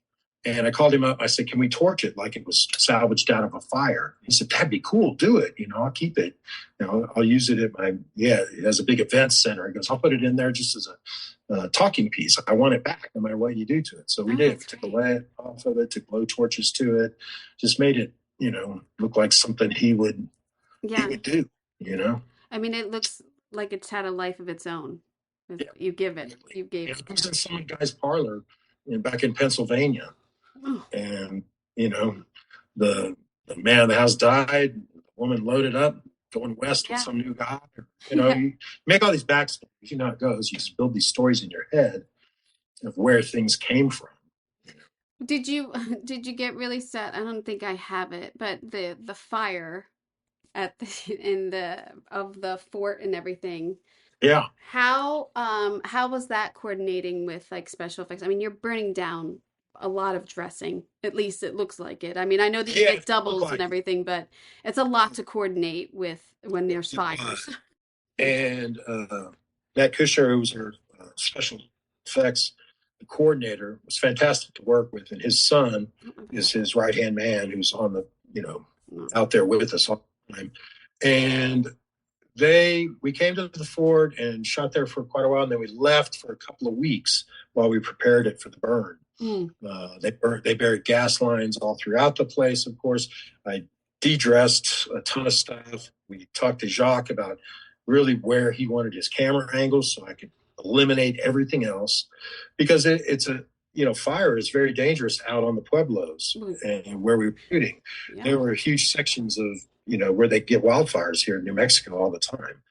and I called him up. I said, "Can we torch it like it was salvaged out of a fire?" He said, "That'd be cool. Do it. I'll keep it. I'll use it at it has a big event center." He goes, "I'll put it in there just as a talking piece. I want it back no matter what you do to it." So we did. We took the lead off of it, took blow torches to it, just made it, look like something he would do, I mean, it looks like it's had a life of its own. You give it. You gave it. It was in some guy's parlor back in Pennsylvania. And, the man of the house died. The woman loaded up, going west with some new guy. You make all these backstories. You know how it goes. You just build these stories in your head of where things came from. Did you get really set? I don't think I have it, but the fire at of the fort and everything. Yeah. How was that coordinating with like special effects? I mean, you're burning down a lot of dressing. At least it looks like it. I mean, I know that you get doubles and everything, but it's a lot to coordinate with when there's fires. And Matt Kusher, who was our special effects coordinator, was fantastic to work with, and his son is his right hand man, who's on the out there with us all the time. And we came to the fort and shot there for quite a while, and then we left for a couple of weeks while we prepared it for the burn. They buried gas lines all throughout the place. Of course, I de-dressed a ton of stuff. We talked to Jacques about really where he wanted his camera angles, so I could eliminate everything else, because it's a fire is very dangerous out on the pueblos and where we were shooting. Yeah. There were huge sections of where they get wildfires here in New Mexico all the time,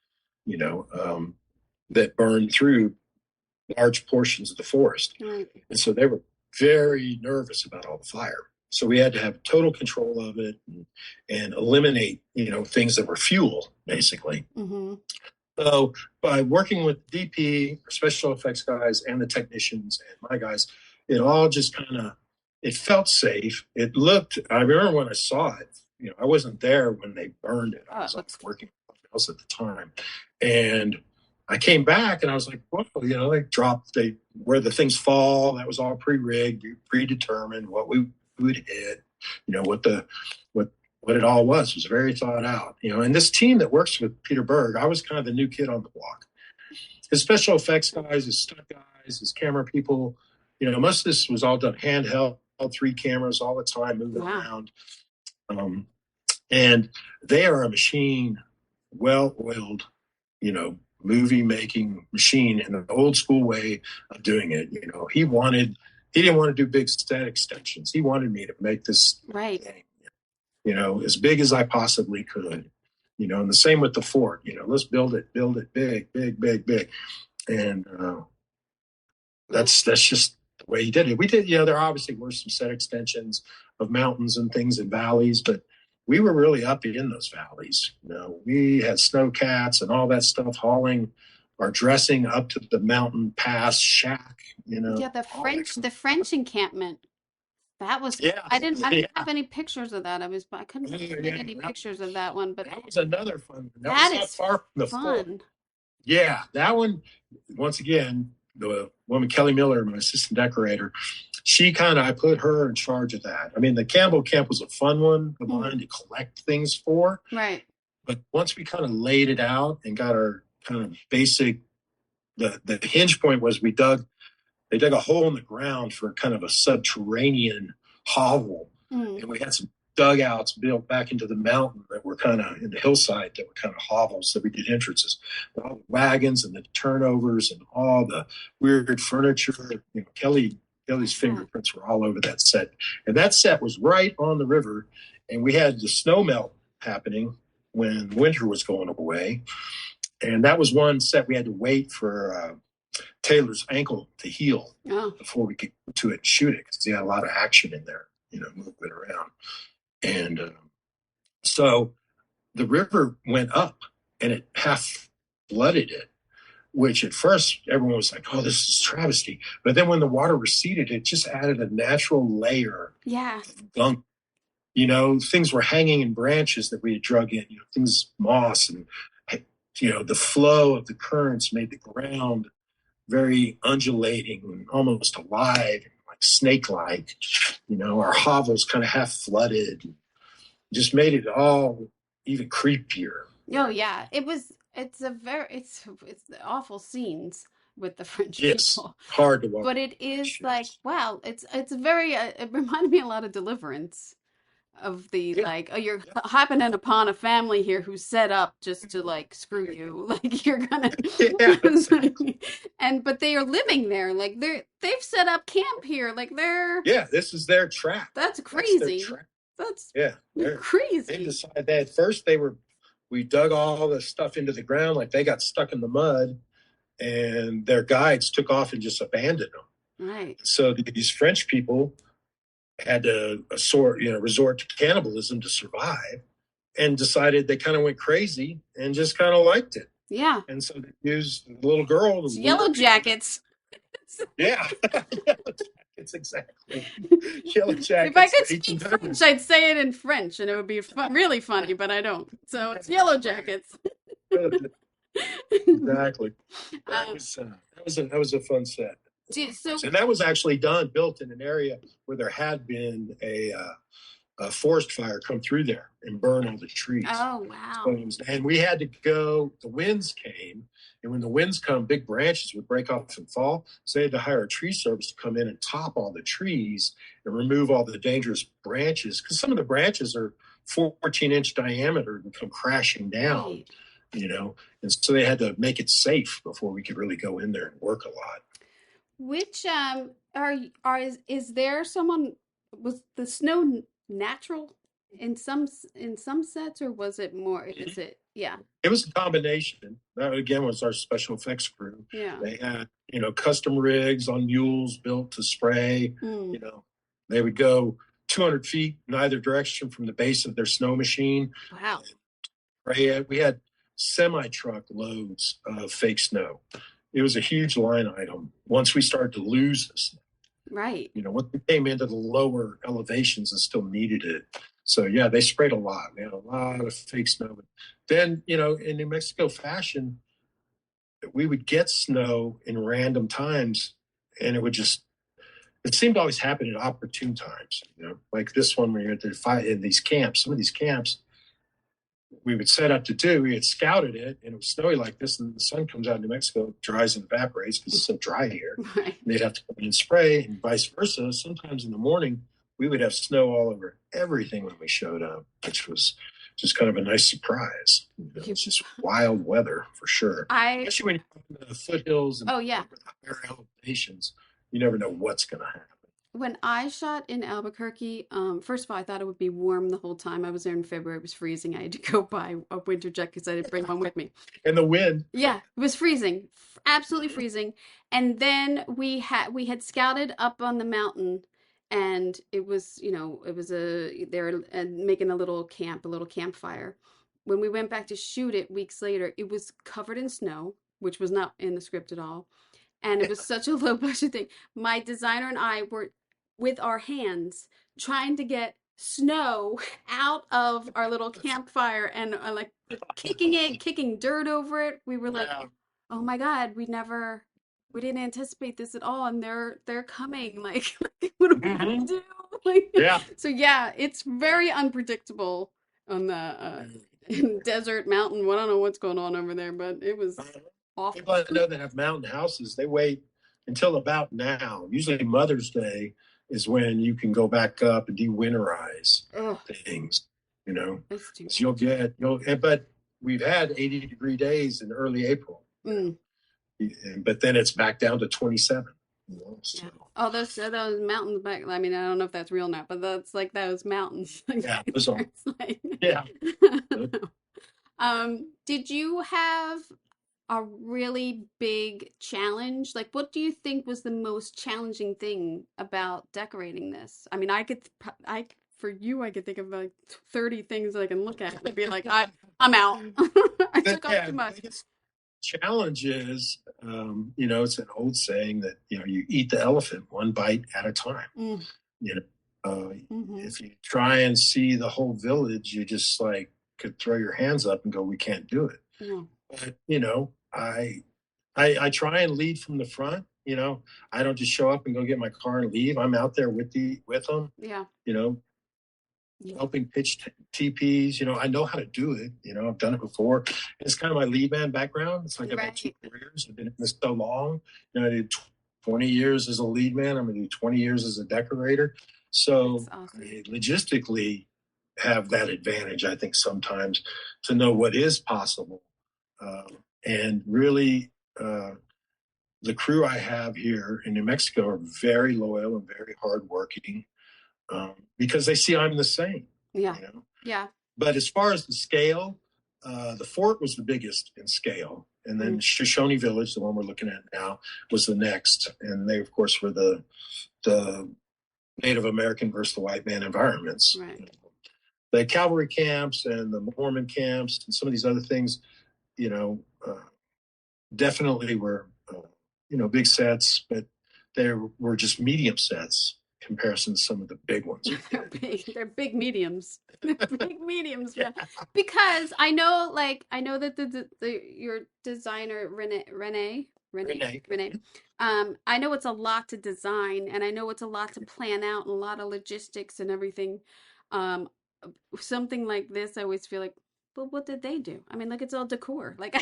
that burn through large portions of the forest. Right. And so they were very nervous about all the fire. So we had to have total control of it and eliminate, things that were fuel, basically. Mm-hmm. So by working with DP, special effects guys, and the technicians and my guys, it all just it felt safe. I remember when I saw it, I wasn't there when they burned it. I was working with something else at the time. And I came back and I was like, well, where the things fall, that was all pre-rigged, predetermined, what we would hit, what it all was very thought out, and this team that works with Peter Berg, I was kind of the new kid on the block. His special effects guys, his stunt guys, his camera people, most of this was all done handheld, 3 cameras all the time, moving around. And they are a machine, well-oiled, movie making machine in an old school way of doing it. He didn't want to do big set extensions. He wanted me to make this thing, as big as I possibly could, and the same with the fort, let's build it big. And that's just the way he did it. We did, there obviously were some set extensions of mountains and things and valleys, but we were really up in those valleys. We had snowcats and all that stuff hauling our dressing up to the mountain pass shack, Yeah, the French encampment. That was, I didn't have any pictures of that. I couldn't make any pictures of that one, but that was another fun one. That was not far from the fun. Fort. Yeah, that one, once again, the woman, Kelly Miller, my assistant decorator, I put her in charge of that. I mean, the Campbell Camp was a fun one of mine to collect things for. Right. But once we kind of laid it out and got our kind of basic, the hinge point was they dug a hole in the ground for kind of a subterranean hovel. And we had some dugouts built back into the mountain that were kind of in the hillside that were kind of hovels that we did entrances. But all the wagons and the turnovers and all the weird furniture, Kelly's fingerprints were all over that set. And that set was right on the river. And we had the snow melt happening when winter was going away. And that was one set we had to wait for Taylor's ankle to heal before we could go to it and shoot it, because he had a lot of action in there, moving around. And so the river went up and it half flooded it, which at first everyone was like, oh, this is travesty. But then when the water receded, it just added a natural layer of gunk. Things were hanging in branches that we had drug in, things, moss, and, the flow of the currents made the ground very undulating and almost alive, like snake-like. Our hovels kind of half flooded, just made it all even creepier. Oh yeah, it's awful scenes with the French people. Hard to watch. But it is like, wow, it's very, it reminded me a lot of Deliverance. Of the you're happening upon a family here who's set up just to screw you, you're gonna but they are living there, they've set up camp here, this is their trap. That's crazy. That's crazy. They decided that at first we dug all the stuff into the ground, they got stuck in the mud, and their guides took off and just abandoned them. Right. So these French people had to resort to cannibalism to survive, and decided they kind of went crazy and just kind of liked it. Yeah. And so they used the little girl. Yellow Jackets. Yeah. Yellow Jackets, exactly. Yellow Jackets. If I could speak French, I'd say it in French, and it would be really funny, but I don't. So it's Yellow Jackets. Exactly. That was a fun set. And that was actually built in an area where there had been a a forest fire come through there and burn all the trees. Oh, wow. So and we had to go, the winds came, and when the winds come, big branches would break off and fall. So they had to hire a tree service to come in and top all the trees and remove all the dangerous branches, because some of the branches are 14-inch diameter and come crashing down, Right. you know. And so they had to make it safe before we could really go in there and work a lot. Which is there someone, was the snow natural in some sets, or was it more, is it, yeah. It was a combination. That again was our special effects crew. Yeah. They had, custom rigs on mules built to spray. Mm. They would go 200 feet in either direction from the base of their snow machine. Wow. We had semi-truck loads of fake snow. It was a huge line item once we started to lose the snow. Right. Once we came into the lower elevations and still needed it. So, yeah, they sprayed a lot. They had a lot of fake snow. Then, in New Mexico fashion, we would get snow in random times, and it seemed to always happen at opportune times. Like this one where you're in these camps. Some of these camps, we would set up to do. We had scouted it, and it was snowy like this, and the sun comes out in New Mexico, it dries and evaporates because it's so dry here. Right. And they'd have to come in and spray, and vice versa. Sometimes in the morning, we would have snow all over everything when we showed up, which was just kind of a nice surprise. It's just wild weather for sure. Especially when you're in the foothills and higher elevations, you never know what's going to happen. When I shot in Albuquerque, first of all, I thought it would be warm the whole time. I was there in February. It was freezing. I had to go buy a winter jacket because I didn't bring one with me. And the wind. Yeah, it was freezing, absolutely freezing. And then we had scouted up on the mountain, and it was, they were making a little campfire. When we went back to shoot it weeks later, it was covered in snow, which was not in the script at all. And it was such a low budget thing. My designer and I were with our hands trying to get snow out of our little campfire, and like kicking dirt over it. We were like, oh my God, we didn't anticipate this at all, and they're coming. Like, what are we gonna do? So yeah, it's very unpredictable on the desert mountain. Well, I don't know what's going on over there, but it was awful. People I know that have mountain houses, they wait until about now. Usually Mother's Day is when you can go back up and de-winterize things, but we've had 80-degree days in early April. But then it's back down to 27. So. Yeah. Oh, those mountains back. I mean, I don't know if that's real now, but that's like those mountains. Yeah, those are. Yeah. Did you have a really big challenge? Like, what do you think was the most challenging thing about decorating this? I mean, for you, I could think of like 30 things I can look at and be like, I'm out. I took off too much. Challenge is, it's an old saying that, you eat the elephant one bite at a time. If you try and see the whole village, you just like could throw your hands up and go, we can't do it. But, I try and lead from the front. I don't just show up and go get my car and leave. I'm out there with them. Yeah. Helping pitch TPs. I know how to do it. I've done it before. It's kind of my lead man background. It's like I've had 2 careers. I've been in this so long. I did 20 years as a lead man. I'm going to do 20 years as a decorator. So awesome. I logistically have that advantage, I think, sometimes to know what is possible. And really, the crew I have here in New Mexico are very loyal and very hardworking. Because they see I'm the same. Yeah. Yeah. But as far as the scale, the fort was the biggest in scale. And then Shoshone Village, the one we're looking at now, was the next. And they, of course, were the Native American versus the white man environments. Right. The cavalry camps and the Mormon camps and some of these other things, definitely were, big sets, but they were just medium sets. Comparison to some of the big ones. They're big mediums. They're big mediums, yeah. Because I know that your designer Renee. I know it's a lot to design, and I know it's a lot to plan out, and a lot of logistics and everything. um, something like this, I always feel like, but what did they do? I mean, like it's all decor. Like,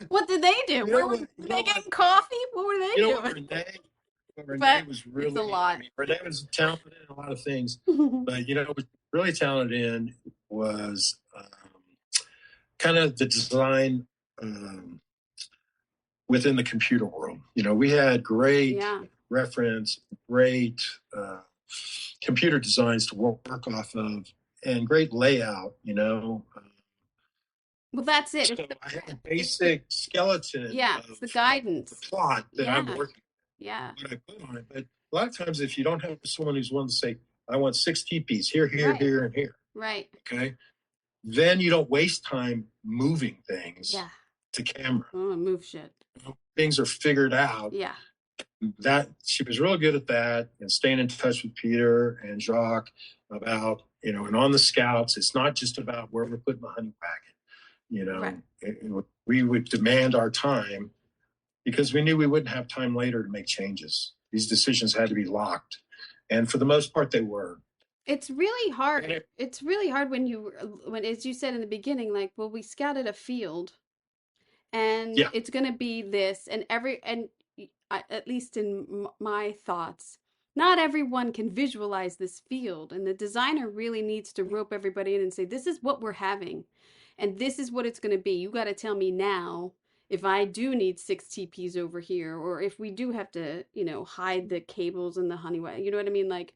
what did they do? Were they getting coffee? What were they doing? Renee But was it's a really, I lot. mean, Renee was talented in a lot of things, but what was really talented in was kind of the design within the computer world. We had great Yeah. reference, great computer designs to work off of, and great layout. Well, that's it. So I had a basic skeleton Yeah, of it's the guidance. the plot that I'm Yeah. working Yeah. what I put on it. But a lot of times, if you don't have someone who's willing to say, I want 6 teepees here, here, Right. here, and here, Right. okay, then you don't waste time moving things Yeah. to camera. Oh, move shit. Things are figured out. Yeah. That she was really good at that, and staying in touch with Peter and Jacques about, and on the scouts, it's not just about where we're putting the honey wagon. Right. We would demand our time because we knew we wouldn't have time later to make changes. These decisions had to be locked. And for the most part, they were. It's really hard. It's really hard when, as you said in the beginning, like, well, we scouted a field and Yeah. it's going to be this at least in my thoughts, not everyone can visualize this field, and the designer really needs to rope everybody in and say, this is what we're having and this is what it's going to be. You got to tell me now if I do need 6 TPs over here, or if we do have to, hide the cables and the honeywell. You know what I mean? Like,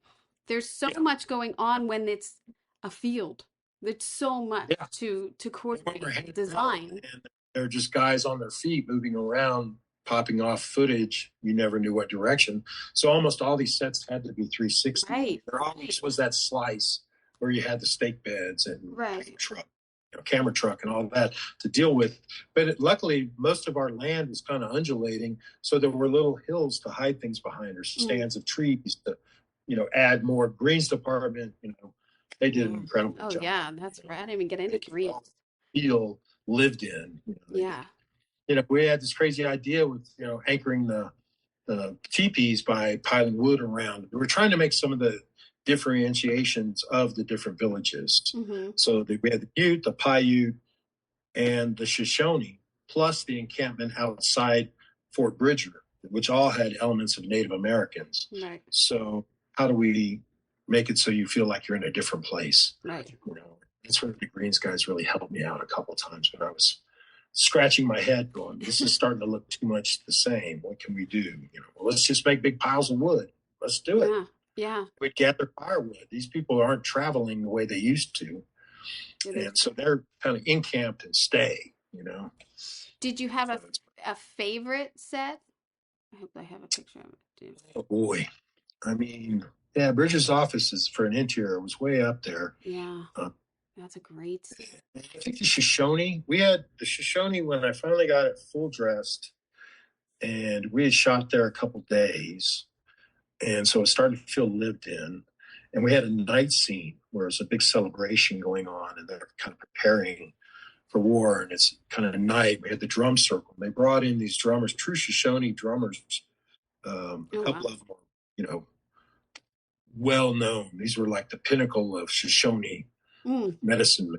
there's so much going on when it's a field. There's so much to coordinate design. And they're just guys on their feet moving around, popping off footage. You never knew what direction. So almost all these sets had to be 360. Right. There always was that slice where you had the stake beds and truck, camera truck and all that to deal with. But luckily, most of our land was kind of undulating. So there were little hills to hide things behind, or stands of trees to, add more. Greens department, they did an incredible job. Oh, yeah, that's right. I didn't even get into greens. Field lived in. Yeah. We had this crazy idea with, anchoring the teepees by piling wood around. We were trying to make some of the differentiations of the different villages. Mm-hmm. So we had the Ute, the Paiute, and the Shoshone, plus the encampment outside Fort Bridger, which all had elements of Native Americans. Right. So how do we make it so you feel like you're in a different place? Right. That's where the Greens guys really helped me out a couple of times when I was scratching my head going, this is starting to look too much the same. What can we do? Well, let's just make big piles of wood. Let's do it. Yeah. We'd gather firewood. These people aren't traveling the way they used to. And so they're kind of encamped and stay, Did you have a favorite set? I hope I have a picture of it too. Oh boy. I mean, Bridges' offices for an interior was way up there. Yeah. That's a great set. I think the Shoshone, we had the Shoshone when I finally got it full dressed, and we had shot there a couple days. And so it started to feel lived in. And we had a night scene where it's a big celebration going on, and they're kind of preparing for war. And it's kind of night. We had the drum circle. They brought in these drummers, true Shoshone drummers. A couple of them were, well known. These were like the pinnacle of Shoshone medicine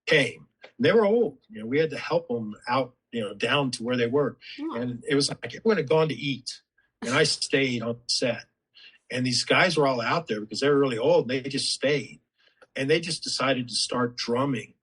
came. And they were old. We had to help them out, down to where they were. And it was like everyone had gone to eat, and I stayed on set. And these guys were all out there because they were really old. And they just stayed, and they just decided to start drumming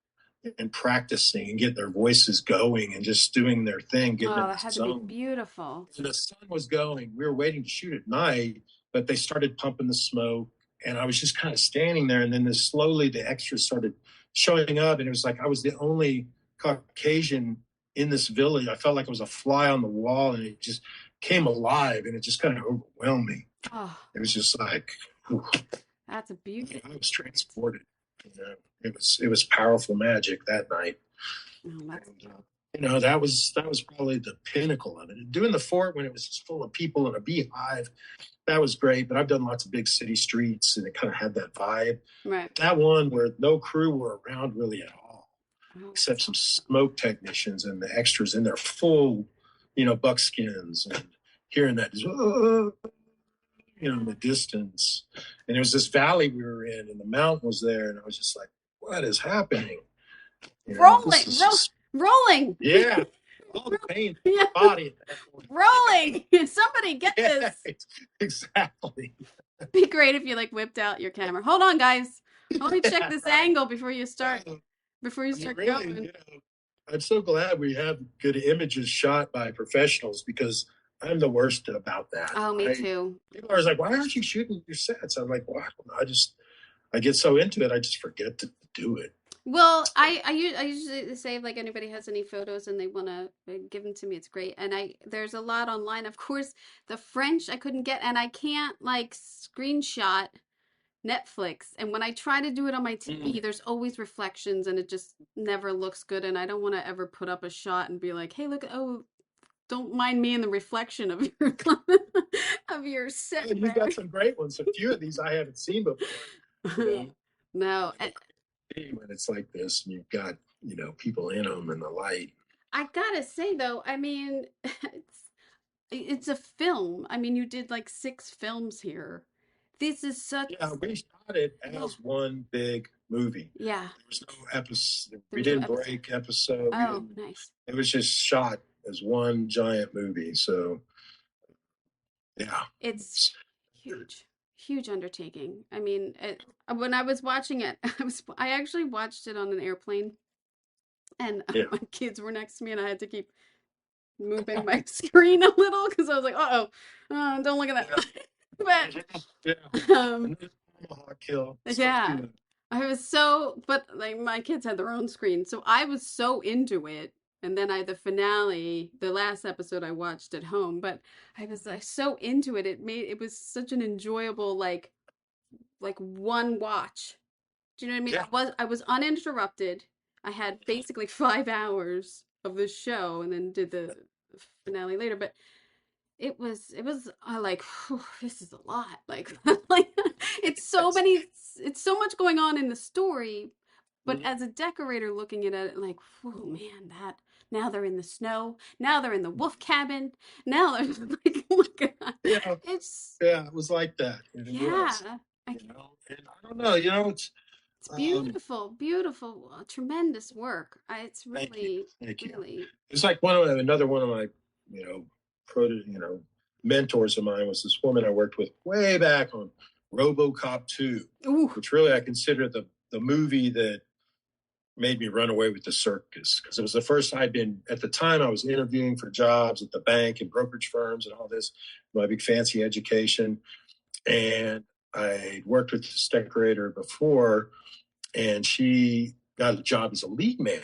and practicing and get their voices going and just doing their thing. That had to be beautiful. And the sun was going. We were waiting to shoot at night, but they started pumping the smoke, and I was just kind of standing there. And then slowly the extras started showing up, and it was like I was the only Caucasian in this village. I felt like I was a fly on the wall, and it just came alive, and it just kind of overwhelmed me. Oh, it was just like, whew. That's a beauty. I was transported. It was powerful magic that night. And, that was probably the pinnacle of it. And doing the fort when it was just full of people and a beehive, that was great. But I've done lots of big city streets, and it kind of had that vibe. Right. That one where no crew were around really at all, except some smoke technicians and the extras in their full, buckskins, and hearing that, in the distance. And it was this valley we were in, and the mountain was there, and I was just like, what is happening? Rolling. Yeah. All the pain in Yeah. the body at that point. Rolling. Somebody get this. Exactly. It'd be great if you like whipped out your camera. Hold on, guys. Let me check this angle before you start. Really, going. I'm so glad we have good images shot by professionals, because I'm the worst about that. Oh, me too. People are like, why aren't you shooting your sets? I'm like, well, I don't know. I get so into it, I just forget to do it. Well, I usually say if like anybody has any photos and they want to give them to me, it's great. And there's a lot online. Of course, the French I couldn't get, and I can't like screenshot Netflix. And when I try to do it on my TV, there's always reflections and it just never looks good. And I don't want to ever put up a shot and be like, hey, look, oh, don't mind me in the reflection of your of your set. And you've got some great ones. A few of these I haven't seen before. You know? No. When it's like this and you've got, people in them and the light. I gotta say though, I mean, it's a film. I mean, you did like 6 films here. This is such. Yeah, we shot it as one big movie. Yeah. There was no episode. We didn't break episode. Oh, nice. It was just shot as one giant movie. So, yeah. It's huge undertaking. I mean, when I was watching it, I actually watched it on an airplane, and my kids were next to me, and I had to keep moving my screen a little because I was like, don't look at that. But yeah, I was but like my kids had their own screen, so I was so into it. And then the finale, the last episode I watched at home, but I was like so into it. It was such an enjoyable like one watch. Do you know what I mean? Yeah. I was uninterrupted. I had basically 5 hours of the show and then did the finale later, but it was like, whew, this is a lot. Like it's so much going on in the story, but as a decorator looking at it, like, oh man, now they're in the snow. Now they're in the wolf cabin. Now they're like, oh my god. Yeah, it was like that. And and I don't know. It's beautiful, tremendous work. It's really, thank you. Really. It's like another one of my, mentors of mine was this woman I worked with way back on RoboCop 2, which really I consider the movie that made me run away with the circus, because it was the first at the time I was interviewing for jobs at the bank and brokerage firms and all this, my big fancy education. And I worked with this decorator before, and she got a job as a lead man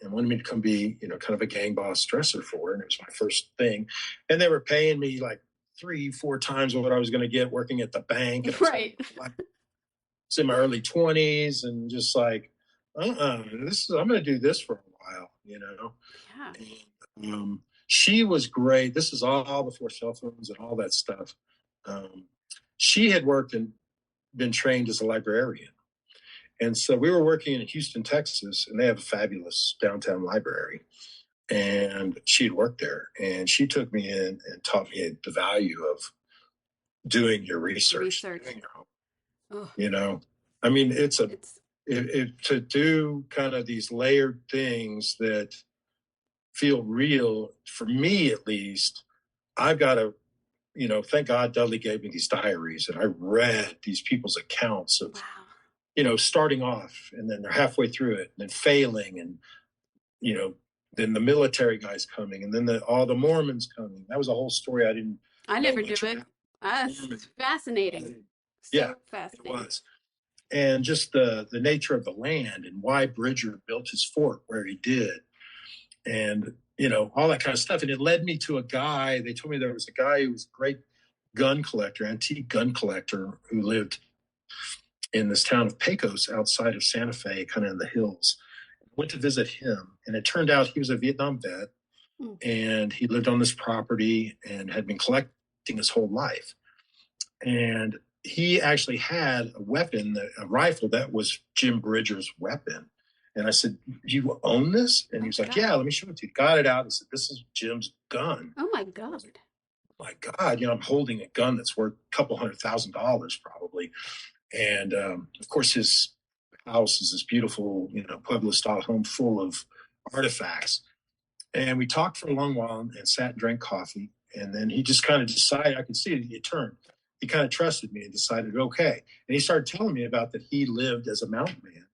and wanted me to come be, kind of a gang boss dresser for her. And it was my first thing. And they were paying me like 3-4 times what I was going to get working at the bank. And right. I was in my early 20s and just like, I'm going to do this for a while, Yeah. And, she was great. This is all before cell phones and all that stuff. She had worked and been trained as a librarian. And so we were working in Houston, Texas, and they have a fabulous downtown library. And she'd worked there, and she took me in and taught me the value of doing your research. Doing your homework. I mean, it's to do kind of these layered things that feel real, for me at least. I've got to, thank God Dudley gave me these diaries, and I read these people's accounts of, starting off, and then they're halfway through it, and then failing, and, then the military guys coming, and then all the Mormons coming. That was a whole story I never knew it. It's fascinating. Fascinating. It was. And just the nature of the land and why Bridger built his fort where he did. And, all that kind of stuff. And it led me to a guy. They told me there was a guy who was a great antique gun collector, who lived in this town of Pecos outside of Santa Fe, kind of in the hills. Went to visit him, and it turned out he was a Vietnam vet, and he lived on this property and had been collecting his whole life. And he actually had a weapon, a rifle that was Jim Bridger's weapon. And I said, "Do you own this?" And he was like, "Yeah, let me show it to you." Got it out and said, "This is Jim's gun." Oh my God. my God, I'm holding a gun that's worth a couple $100,000 probably. And of course, his house is this beautiful, Pueblo style home full of artifacts. And we talked for a long while and sat and drank coffee. And then he just kind of decided, I could see it, he turned. He kind of trusted me and decided, okay. And he started telling me about that he lived as a mountain man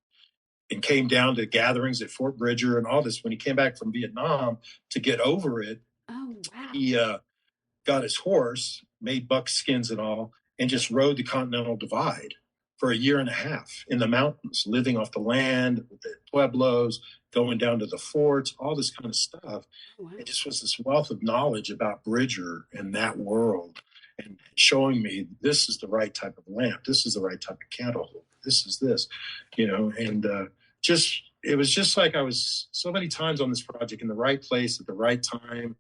and came down to gatherings at Fort Bridger and all this. When he came back from Vietnam to get over it, he got his horse, made buckskins and all, and just rode the Continental Divide for a year and a half in the mountains, living off the land, with the Pueblos, going down to the forts, all this kind of stuff. Wow. It just was this wealth of knowledge about Bridger and that world, and showing me this is the right type of lamp, this is the right type of candle holder, this is this, and it was just like I was so many times on this project in the right place at the right time,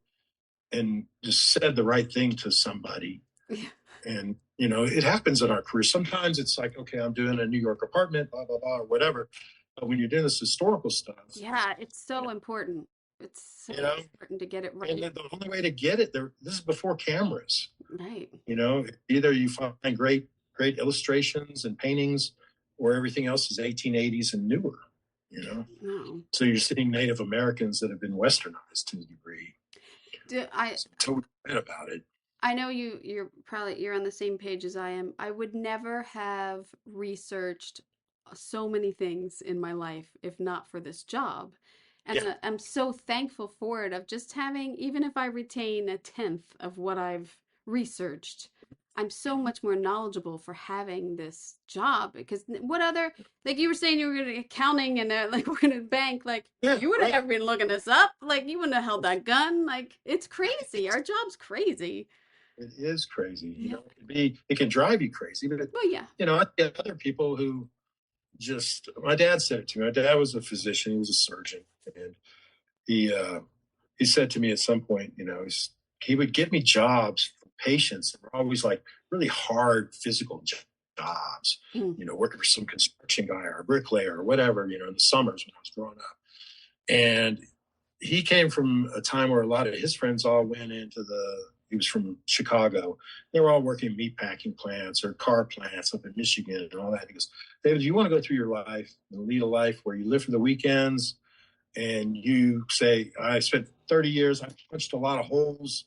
and just said the right thing to somebody. Yeah. And, it happens in our career. Sometimes it's like, okay, I'm doing a New York apartment, blah, blah, blah, or whatever. But when you're doing this historical stuff. Yeah, it's so important. It's so important to get it right. And the only way to get it there, this is before cameras. Right. Either you find great illustrations and paintings, or everything else is 1880s and newer, No. So you're seeing Native Americans that have been westernized to a degree. Totally right about it. I know you're on the same page as I am. I would never have researched so many things in my life if not for this job. And I'm so thankful for it, of just having, even if I retain a tenth of what I've researched, I'm so much more knowledgeable for having this job. Because what other, like you were saying, you were going to accounting and working at a bank, you would have ever been looking this up. You wouldn't have held that gun. It's crazy. Our job's crazy. It is crazy. Yeah. It can drive you crazy. But, yeah. I get other people who my dad said it to me. My dad was a physician. He was a surgeon. And he said to me at some point, he would give me jobs for patients that were always really hard physical jobs, working for some construction guy or a bricklayer or whatever, in the summers when I was growing up. And he came from a time where a lot of his friends all went into he was from Chicago. They were all working meatpacking plants or car plants up in Michigan and all that. He goes, David, do you want to go through your life and lead a life where you live for the weekends and you say, I spent 30 years, I punched a lot of holes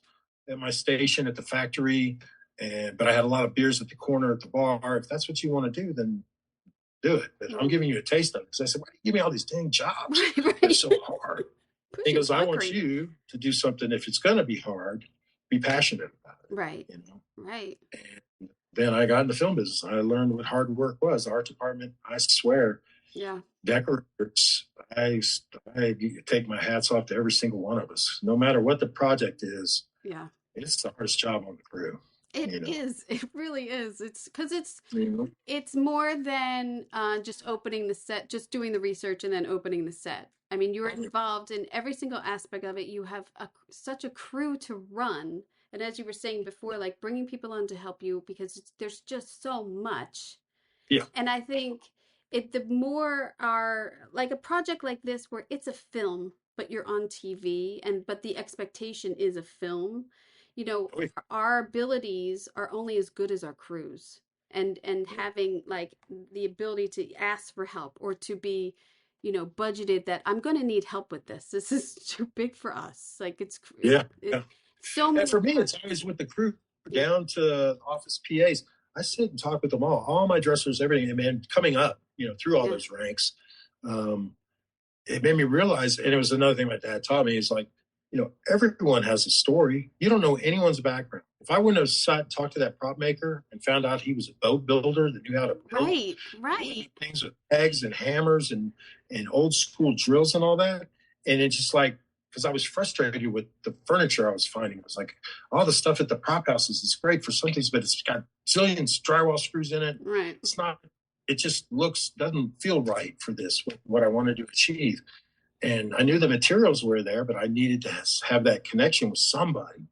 at my station at the factory, but I had a lot of beers at the corner at the bar. If that's what you want to do, then do it. But I'm giving you a taste of it. Because I said, why do you give me all these dang jobs? Right. They're so hard. He goes, I want you to do something, if it's going to be hard, be passionate about it. Right. Right. And then I got in the film business. I learned what hard work was. The art department, I swear. Yeah. Decorators, I take my hats off to every single one of us. No matter what the project is. Yeah. It's the hardest job on the crew. It is. It really is. It's because it's more than just opening the set, just doing the research and then opening the set. I mean, you're involved in every single aspect of it. You have such a crew to run. And as you were saying before, bringing people on to help you, because there's just so much. Yeah. And I think the more a project like this, where it's a film, but you're on TV, but the expectation is a film, our abilities are only as good as our crews. And having the ability to ask for help, or to be budgeted that I'm going to need help with this. This is too big for us. It's so many. And for me, it's always with the crew down to office PAs. I sit and talk with them all my dressers, everything. And man, coming up, through all those ranks, it made me realize, and it was another thing my dad taught me, is everyone has a story. You don't know anyone's background. If I wouldn't have talked to that prop maker and found out he was a boat builder that knew how to build things with pegs and hammers and old school drills and all that, and it's just because I was frustrated with the furniture I was finding. It was all the stuff at the prop houses is great for some things, but it's got zillions drywall screws in it. Right. It's not. It just doesn't feel right for this, what I wanted to achieve. And I knew the materials were there, but I needed to have that connection with somebody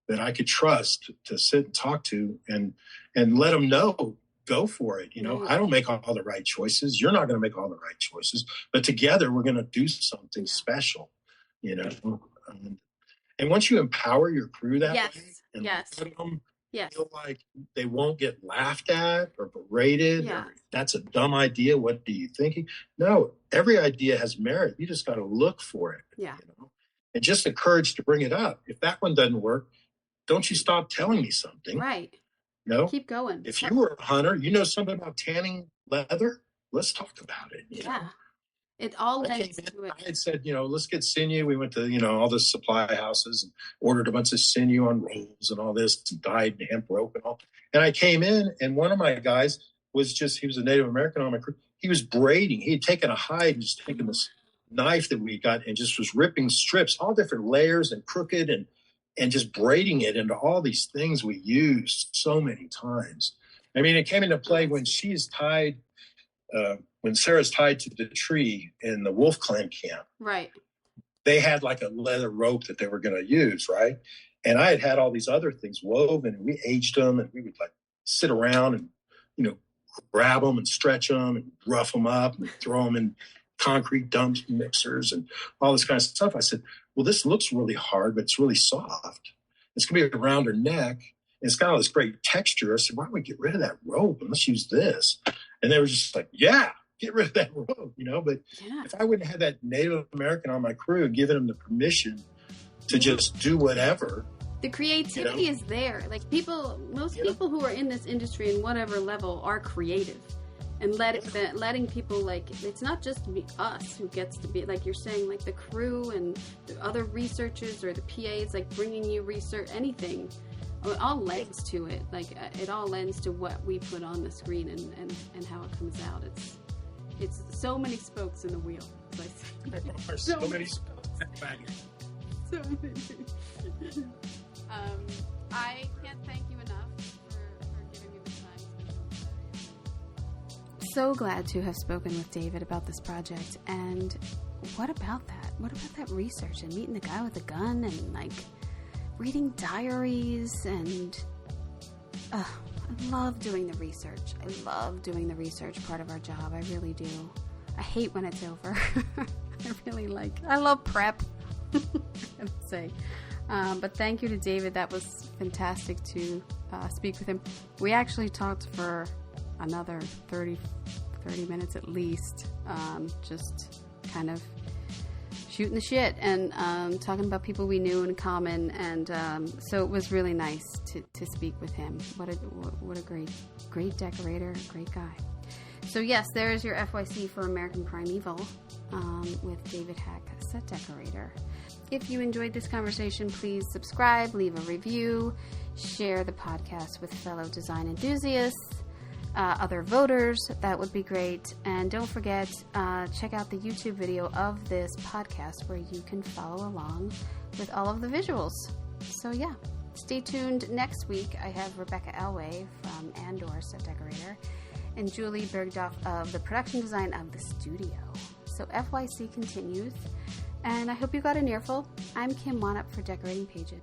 that I could trust to sit and talk to and let them know, go for it. I don't make all the right choices. You're not going to make all the right choices, but together we're going to do something special, And once you empower your crew that way, and Yes. let them Yes. feel like they won't get laughed at or berated. Yeah. Or, that's a dumb idea. What do you think? No, every idea has merit. You just got to look for it. Yeah. You know? And just the courage to bring it up. If that one doesn't work, don't you stop telling me something. Right. No. Keep going. If you were a hunter, you know something about tanning leather? Let's talk about it. You know? It all I lends to it. I had said, let's get sinew. We went to, all the supply houses and ordered a bunch of sinew on rolls and all this, dyed hemp rope and all. And I came in, and one of my guys he was a Native American on my crew. He was braiding. He had taken a hide and just taken this knife that we got and just was ripping strips, all different layers and crooked and just braiding it into all these things we used so many times. I mean, it came into play when she's tied, when Sarah's tied to the tree in the Wolf Clan camp. Right. They had like a leather rope that they were going to use, right? And I had all these other things woven, and we aged them, and we would like sit around and, grab them and stretch them and rough them up and throw them in concrete dump mixers and all this kind of stuff. I said, well, this looks really hard, but it's really soft. It's going to be around her neck. And it's got all this great texture. I said, why don't we get rid of that rope and let's use this? And they were just like, yeah, get rid of that rope, But if I wouldn't have that Native American on my crew giving them the permission to just do whatever. The creativity is there. Like most people who are in this industry in whatever level are creative. And letting people, like, it's not just us who gets to be, like you're saying, like the crew and the other researchers or the PAs, like bringing you research, anything. It all lends to it. Like, it all lends to what we put on the screen and how it comes out. It's so many spokes in the wheel. Like, so many spokes. So many. I can't thank you enough for giving me this time. So glad to have spoken with David about this project. And what about that? What about that research and meeting the guy with the gun and like reading diaries? And I love doing the research. I love doing the research part of our job. I really do. I hate when it's over. I love prep. I have to say. But thank you to David. That was fantastic to speak with him. We actually talked for another 30 minutes at least, just kind of shooting the shit and talking about people we knew in common. And so it was really nice to speak with him. What a great decorator, great guy. So yes, there is your FYC for American Primeval with David Hack, Set Decorator. If you enjoyed this conversation, please subscribe, leave a review, share the podcast with fellow design enthusiasts, other voters. That would be great. And don't forget, check out the YouTube video of this podcast where you can follow along with all of the visuals. So yeah, stay tuned. Next week, I have Rebecca Elway from Andor Set Decorator and Julie Bergdorf of the production design of the studio. So FYC continues. And I hope you got an earful. I'm Kim Wannop for Decorating Pages.